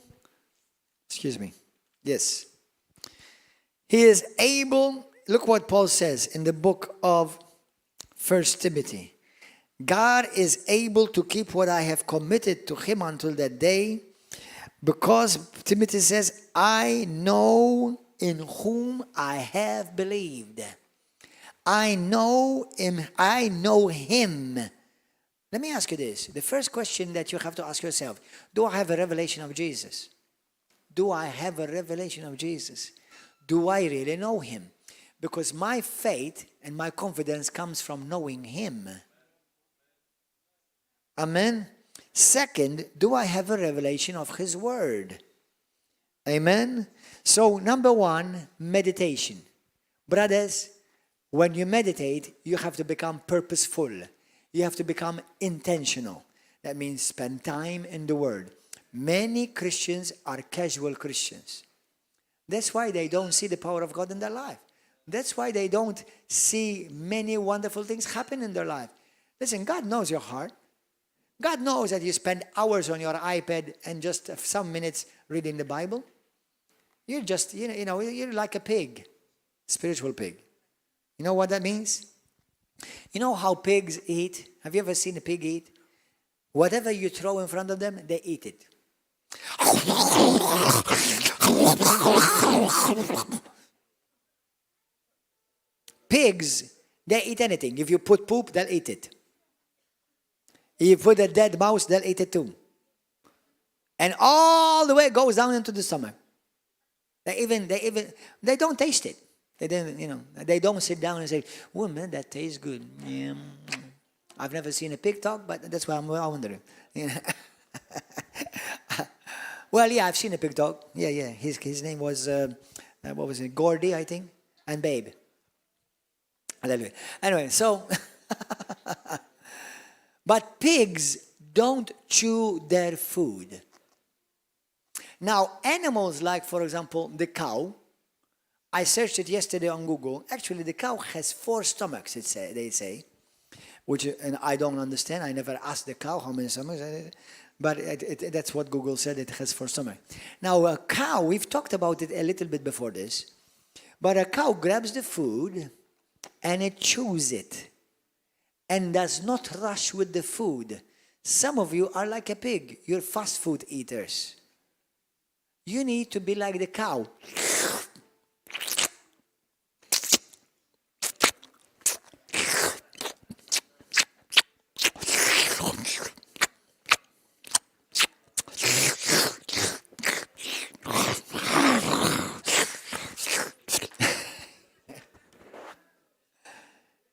yes. He is able, look what Paul says in the book of 1 Timothy. God is able to keep what I have committed to him until that day, because Timothy says, I know in whom I have believed. I know him. Let me ask you this. The first question that you have to ask yourself, do I have a revelation of Jesus? Do I have a revelation of Jesus? Do I really know him? Because my faith and my confidence comes from knowing him. Amen. Second, do I have a revelation of his word? Amen. So number one, meditation. Brothers, when you meditate, you have to become purposeful. You have to become intentional. That means spend time in the word. Many Christians are casual Christians. That's why they don't see the power of God in their life. That's why they don't see many wonderful things happen in their life. Listen, God knows your heart. God knows that you spend hours on your iPad and just some minutes reading the Bible. You're just, you're like a pig, spiritual pig. You know what that means? You know how pigs eat? Have you ever seen a pig eat? Whatever you throw in front of them, they eat it. Pigs, they eat anything. If you put poop, they'll eat it. If you put a dead mouse, they'll eat it too. And all the way it goes down into the stomach. They don't taste it. They don't sit down and say, "Oh man, that tastes good." Yeah. I've never seen a pig talk, but that's why I'm wondering. Well, yeah, I've seen a pig talk. Yeah. His name was what was it? Gordy, I think, and Babe. Hallelujah. Anyway, so, but pigs don't chew their food. Now, animals like, for example, the cow. I searched it yesterday on Google. Actually, the cow has 4 stomachs, they say, which and I don't understand. I never asked the cow how many stomachs, but that's what Google said, it has 4 stomachs. Now, a cow, we've talked about it a little bit before this, but a cow grabs the food and it chews it and does not rush with the food. Some of you are like a pig. You're fast food eaters. You need to be like the cow.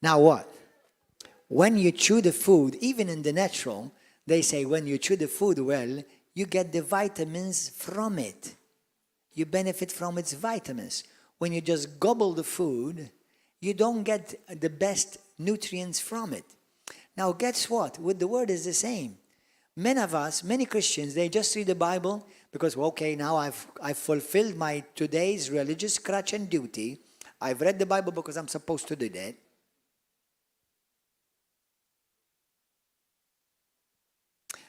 Now what? When you chew the food, even in the natural, they say when you chew the food well, you get the vitamins from it. You benefit from its vitamins. When you just gobble the food, you don't get the best nutrients from it. Now guess what? With the word is the same. Many of us, many Christians, they just read the Bible because, well, okay, now I've fulfilled my today's religious crutch and duty. I've read the Bible because I'm supposed to do that.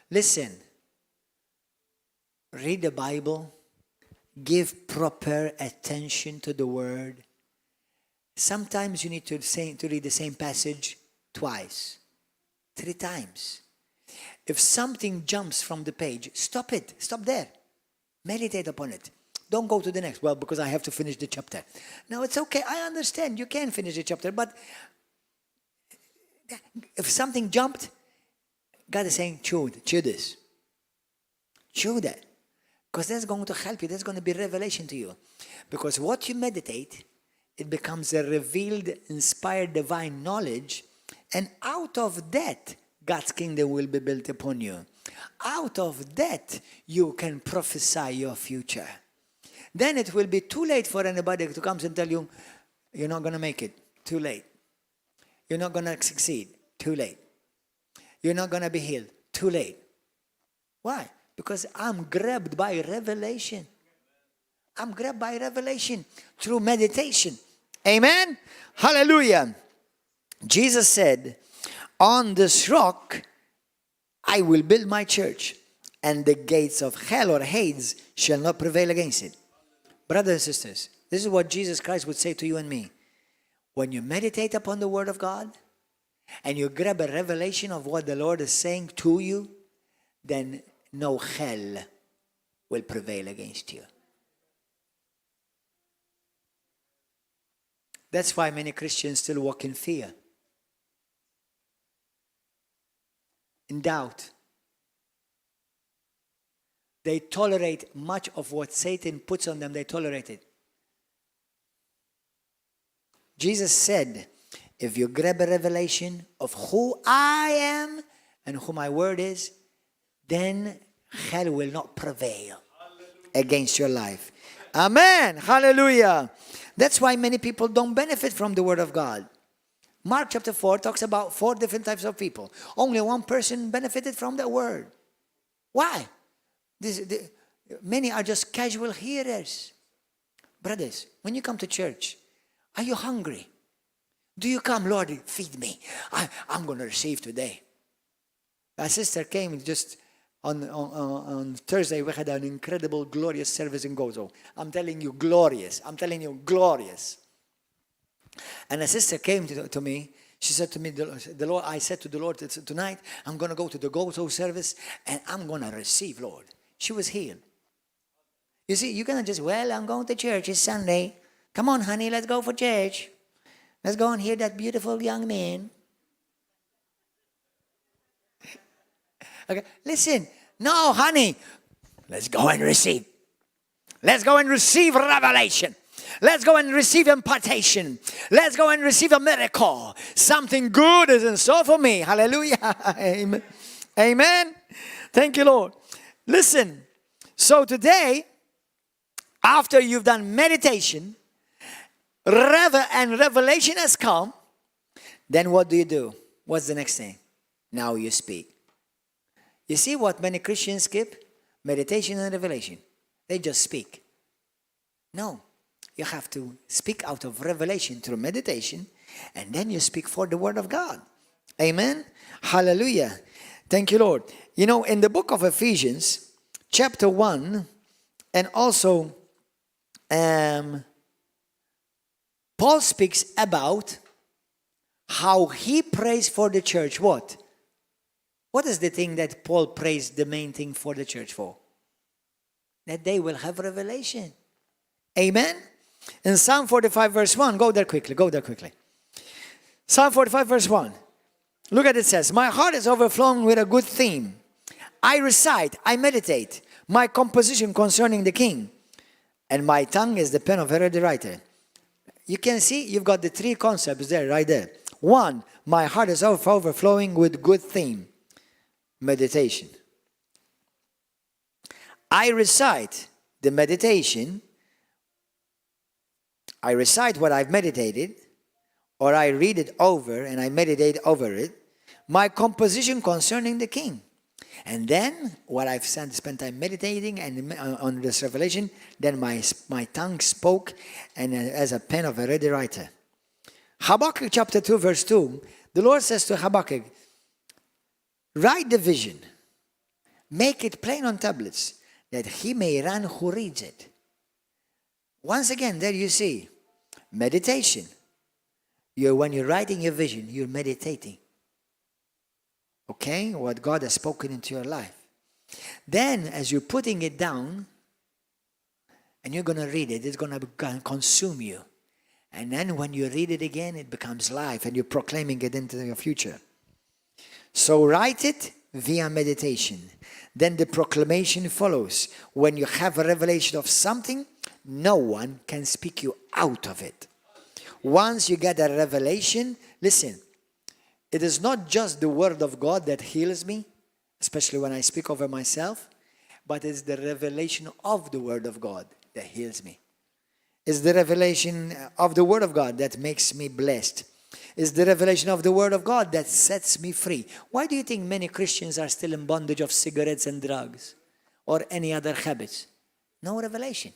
Listen, read the Bible, give proper attention to the word. Sometimes you need to read the same passage twice, 3 times. If something jumps from the page, stop it, stop there. Meditate upon it. Don't go to the next, well, because I have to finish the chapter. No, it's okay, I understand, you can finish the chapter, but if something jumped, God is saying, chew this. Chew that. Because that's going to help you. That's going to be revelation to you. Because what you meditate, it becomes a revealed, inspired, divine knowledge. And out of that, God's kingdom will be built upon you. Out of that, you can prophesy your future. Then it will be too late for anybody to come and tell you, you're not going to make it. Too late. You're not going to succeed. Too late. You're not going to be healed. Too late. Why? Because I'm grabbed by revelation. I'm grabbed by revelation through meditation Amen? Hallelujah. Jesus said, on this rock, I will build my church, and the gates of hell or Hades shall not prevail against it. Brothers and sisters, this is what Jesus Christ would say to you and me. When you meditate upon the Word of God, and you grab a revelation of what the Lord is saying to you, then no hell will prevail against you. That's why many Christians still walk in fear, in doubt. They tolerate much of what Satan puts on them, they tolerate it. Jesus said, if you grab a revelation of who I am and who my word is, then hell will not prevail against your life. Amen. Hallelujah. That's why many people don't benefit from the word of God. Mark chapter 4 talks about 4 different types of people. Only one person benefited from the word. Why? Many are just casual hearers. Brothers, when you come to church, are you hungry? Do you come, Lord, feed me? I'm going to receive today. A sister came just on Thursday. We had an incredible, glorious service in Gozo. I'm telling you, glorious. I'm telling you, glorious. And a sister came to me. She said to me, the Lord, I said to the Lord, tonight, I'm going to go to the Gozo service and I'm going to receive, Lord. She was healed. You see, you cannot just, well, I'm going to church. It's Sunday. Come on, honey, let's go for church. Let's go and hear that beautiful young man. Okay, listen. No, honey. Let's go and receive. Let's go and receive revelation. Let's go and receive impartation. Let's go and receive a miracle. Something good is in store for me. Hallelujah. Amen. Amen. Thank you, Lord. Listen. So today, after you've done meditation, and revelation has come, then what do? What's the next thing? Now you speak. You see what many Christians skip? Meditation and revelation. They just speak. No. You have to speak out of revelation through meditation, and then you speak for the word of God. Amen? Hallelujah. Thank you, Lord. You know, in the book of Ephesians, chapter 1, and also Paul speaks about how he prays for the church. What? What is the thing that Paul prays the main thing for the church for? That they will have revelation. Amen? In Psalm 45 verse 1, go there quickly. Psalm 45 verse 1. Look at it says, my heart is overflowing with a good theme. I recite, I meditate, my composition concerning the king. And my tongue is the pen of a ready writer. You can see you've got the 3 concepts there, right there. 1, my heart is overflowing with good theme. Meditation. I recite the meditation. I recite what I've meditated, or I read it over and I meditate over it. My composition concerning the king. And then, what I've spent time meditating and on this revelation, then my tongue spoke and as a pen of a ready writer. Habakkuk chapter 2 verse 2, the Lord says to Habakkuk, write the vision, make it plain on tablets, that he may run who reads it. Once again, there you see, meditation. When you're writing your vision, you're meditating. Okay, what God has spoken into your life. Then, as you're putting it down, and you're going to read it, it's going to consume you. And then when you read it again, it becomes life, and you're proclaiming it into your future. So write it via meditation. Then the proclamation follows. When you have a revelation of something, no one can speak you out of it. Once you get a revelation, listen, it is not just the word of God that heals me, especially when I speak over myself, but it's the revelation of the word of God that heals me. It's the revelation of the word of God that makes me blessed. It's the revelation of the word of God that sets me free. Why do you think many Christians are still in bondage of cigarettes and drugs or any other habits? No revelation.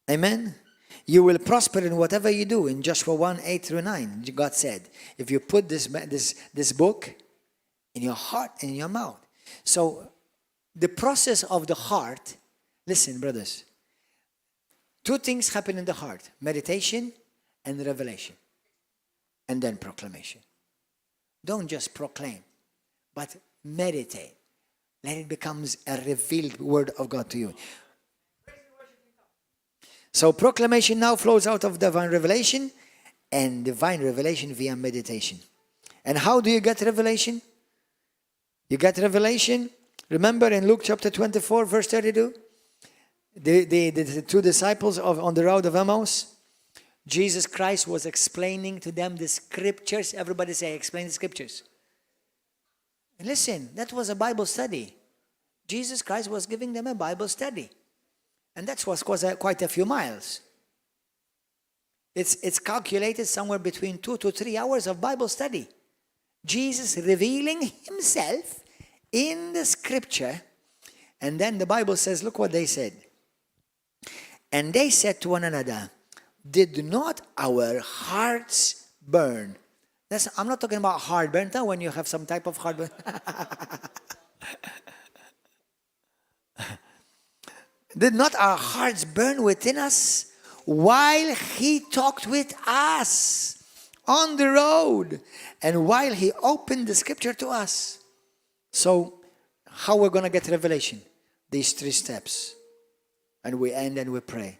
Amen? You will prosper in whatever you do. In Joshua 1:8-9, God said, if you put this book in your heart and in your mouth. So the process of the heart, listen, brothers, two things happen in the heart: meditation and revelation, and then proclamation. Don't just proclaim, but meditate. Let it become a revealed word of God to you. So proclamation now flows out of divine revelation, and divine revelation via meditation. And how do you get revelation? You get revelation, remember in Luke chapter 24, verse 32? The two disciples on the road of Emmaus, Jesus Christ was explaining to them the scriptures. Everybody say, explain the scriptures. Listen, that was a Bible study. Jesus Christ was giving them a Bible study. And that was quite a few miles. It's calculated somewhere between 2 to 3 hours of Bible study. Jesus revealing himself in the scripture. And then the Bible says, look what they said. And they said to one another, did not our hearts burn? I'm not talking about heartburn, when you have some type of heartburn. Did not our hearts burn within us while he talked with us on the road and while he opened the scripture to us? So how we're going to get revelation? These 3 steps. And we end and we pray.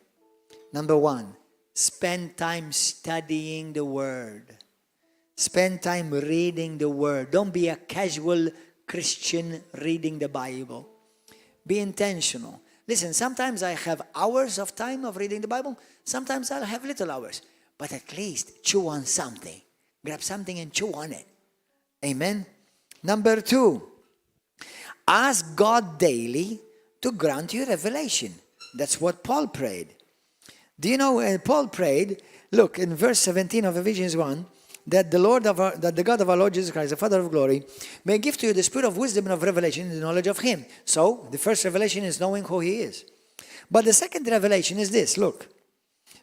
Number 1, spend time studying the word. Spend time reading the word. Don't be a casual Christian reading the Bible. Be intentional. Listen, sometimes I have hours of time of reading the Bible. Sometimes I'll have little hours. But at least chew on something. Grab something and chew on it. Amen? Number 2, ask God daily to grant you revelation. That's what Paul prayed. Do you know, Paul prayed, look, in verse 17 of Ephesians 1, that the God of our Lord Jesus Christ, the Father of glory, may give to you the spirit of wisdom and of revelation in the knowledge of him. So, the first revelation is knowing who he is. But the second revelation is this, look.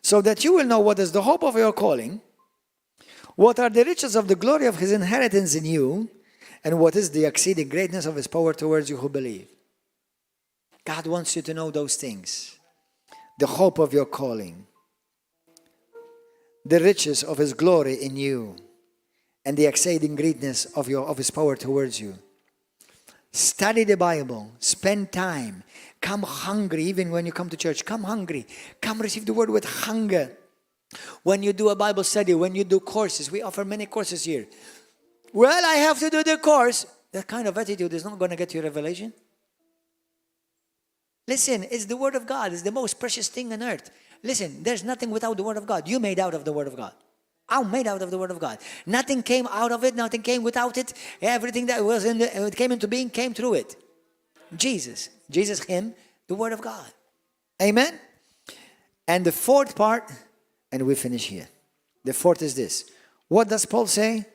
So that you will know what is the hope of your calling, what are the riches of the glory of his inheritance in you, and what is the exceeding greatness of his power towards you who believe. God wants you to know those things. The hope of your calling, the riches of his glory in you, and the exceeding greatness of his power towards you. Study the Bible. Spend time. Come hungry. Even when you come to church, come hungry. Come receive the word with hunger. When you do a Bible study, when you do courses, we offer many courses here. Well, I have to do the course. That kind of attitude is not going to get you revelation. Listen, it's the word of God. It's the most precious thing on earth. Listen, there's nothing without the word of God. You made out of the word of God. I'm made out of the word of God. Nothing came out of it. Nothing came without it. Everything that was it came into being came through it. Jesus, him, the word of God. Amen? And the 4th part, and we finish here. The 4th is this. What does Paul say?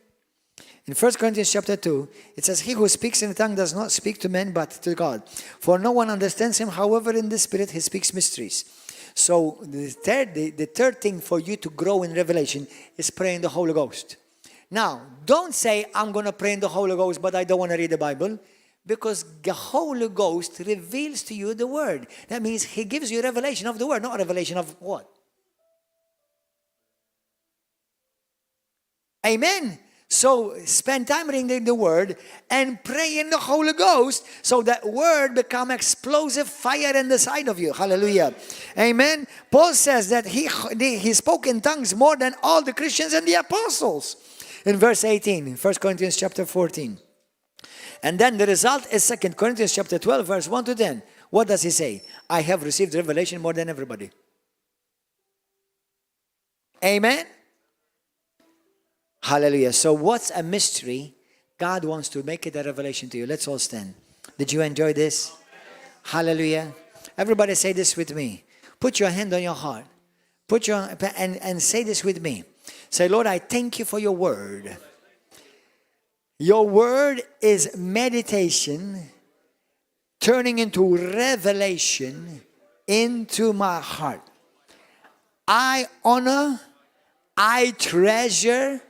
In 1 Corinthians chapter 2, it says, he who speaks in a tongue does not speak to men but to God. For no one understands him. However, in the Spirit, he speaks mysteries. So the third thing for you to grow in revelation is pray in the Holy Ghost. Now, don't say, I'm going to pray in the Holy Ghost, but I don't want to read the Bible. Because the Holy Ghost reveals to you the Word. That means he gives you revelation of the Word, not revelation of what? Amen. So spend time reading the Word and pray in the Holy Ghost so that Word become explosive fire in the side of you. Hallelujah. Amen. Paul says that he spoke in tongues more than all the Christians and the apostles. In verse 18, 1 Corinthians chapter 14. And then the result is 2 Corinthians chapter 12, verse 1 to 10. What does he say? I have received revelation more than everybody. Amen. Hallelujah. So what's a mystery? God wants to make it a revelation to you. Let's all stand. Did you enjoy this? Hallelujah. Everybody say this with me. Put your hand on your heart. And say this with me. Say, Lord, I thank you for your word. Your word is meditation turning into revelation into my heart. I honor, I treasure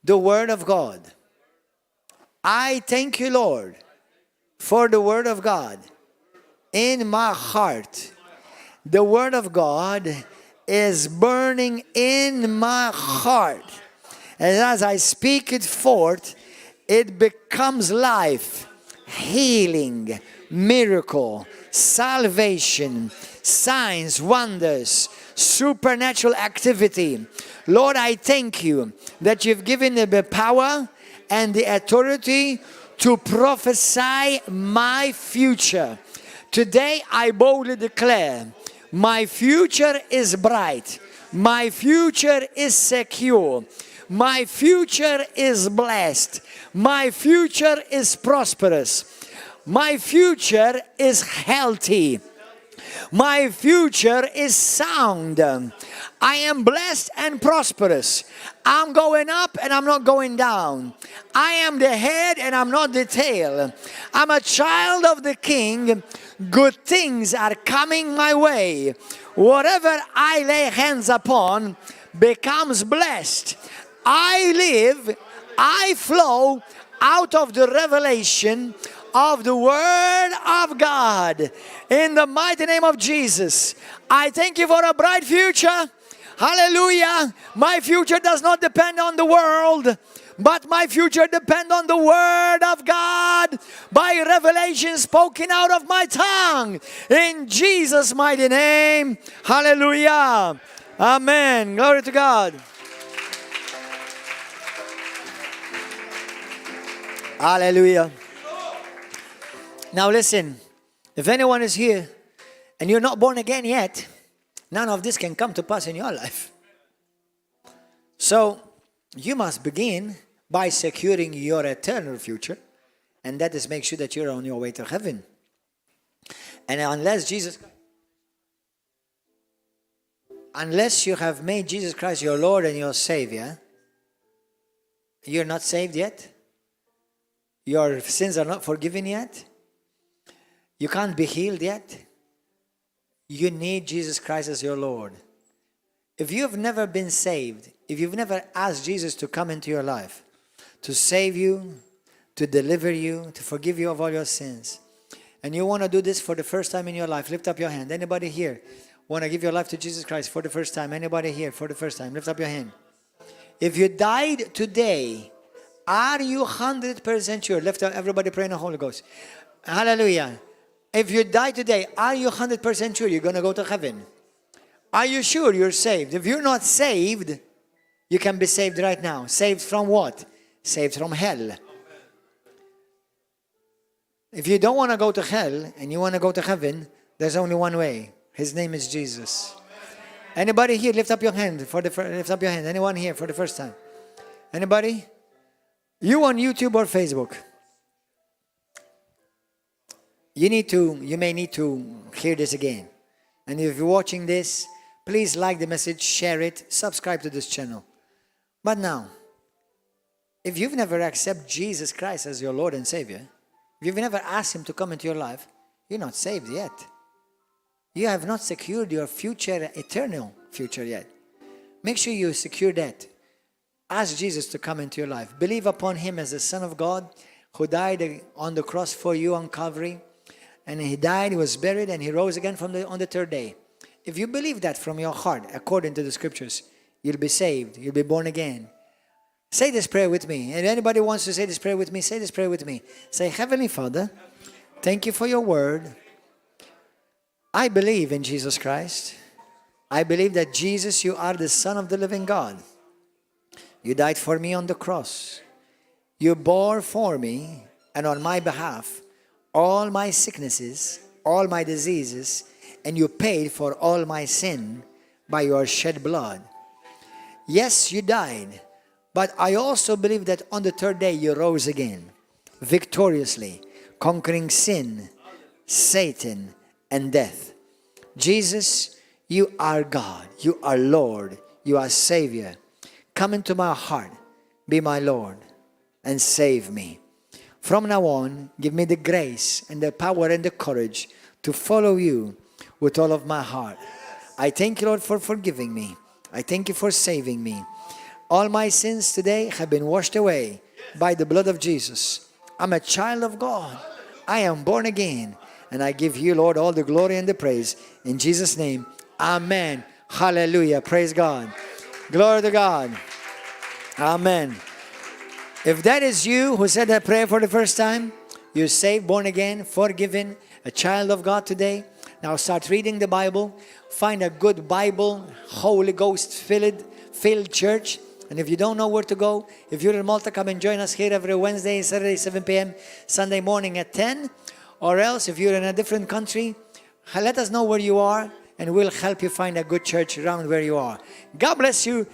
the Word of God. I thank you, Lord, for the Word of God in my heart. The Word of God is burning in my heart. And as I speak it forth, it becomes life, healing, miracle, salvation, signs, wonders, supernatural activity. Lord, I thank you that you've given me the power and the authority to prophesy my future. Today I boldly declare, my future is bright. My future is secure. My future is blessed. My future is prosperous. My future is healthy. My future is sound. I am blessed and prosperous. I'm going up and I'm not going down. I am the head and I'm not the tail. I'm a child of the King. Good things are coming my way. Whatever I lay hands upon becomes blessed. I live, I flow out of the revelation of the Word of God. In the mighty name of Jesus, I thank you for a bright future. Hallelujah. My future does not depend on the world, but my future depends on the Word of God by revelation spoken out of my tongue. In Jesus' mighty name. Hallelujah. Amen. Glory to God. Hallelujah. Now listen, if anyone is here and you're not born again yet, none of this can come to pass in your life. So you must begin by securing your eternal future, and that is make sure that you're on your way to heaven. And unless you have made Jesus Christ your Lord and your Savior, you're not saved yet. Your sins are not forgiven yet. You can't be healed yet. You need Jesus Christ as your Lord. If you've never been saved, if you've never asked Jesus to come into your life, to save you, to deliver you, to forgive you of all your sins, and you want to do this for the first time in your life, lift up your hand. Anybody here want to give your life to Jesus Christ for the first time? Anybody here for the first time? Lift up your hand. If you died today, are you 100% sure? Lift up, everybody pray in the Holy Ghost. Hallelujah. If you die today, are you 100% sure you're going to go to heaven? Are you sure you're saved? If you're not saved, you can be saved right now. Saved from what? Saved from hell. If you don't want to go to hell and you want to go to heaven, there's only one way. His name is Jesus. Anybody here, lift up your hand. Lift up your hand. Anyone here for the first time? Anybody? You on YouTube or Facebook? You may need to hear this again. And if you're watching this, please like the message, share it, subscribe to this channel. But now, if you've never accepted Jesus Christ as your Lord and Savior, if you've never asked Him to come into your life, you're not saved yet. You have not secured your future, eternal future yet. Make sure you secure that. Ask Jesus to come into your life. Believe upon Him as the Son of God who died on the cross for you on Calvary. And He died, He was buried, and He rose again on the third day. If you believe that from your heart, according to the Scriptures, you'll be saved. You'll be born again. Say this prayer with me. And anybody wants to say this prayer with me, say this prayer with me. Say, Heavenly Father, thank you for your word. I believe in Jesus Christ. I believe that Jesus, you are the Son of the living God. You died for me on the cross. You bore for me and on my behalf all my sicknesses, all my diseases, and you paid for all my sin by your shed blood. Yes, you died, but I also believe that on the third day you rose again, victoriously, conquering sin, Satan, and death. Jesus, you are God, you are Lord, you are Savior. Come into my heart, be my Lord, and save me. From now on, give me the grace and the power and the courage to follow you with all of my heart. I thank you, Lord, for forgiving me. I thank you for saving me. All my sins today have been washed away by the blood of Jesus. I'm a child of God. I am born again. And I give you, Lord, all the glory and the praise. In Jesus' name, amen. Hallelujah. Praise God. Glory to God. Amen. If that is you who said that prayer for the first time, you're saved, born again, forgiven, a child of God today. Now start reading the Bible. Find a good Bible, Holy Ghost filled church. And if you don't know where to go, if you're in Malta, come and join us here every Wednesday, Saturday, 7 p.m., Sunday morning at 10. Or else, if you're in a different country, let us know where you are, and we'll help you find a good church around where you are. God bless you.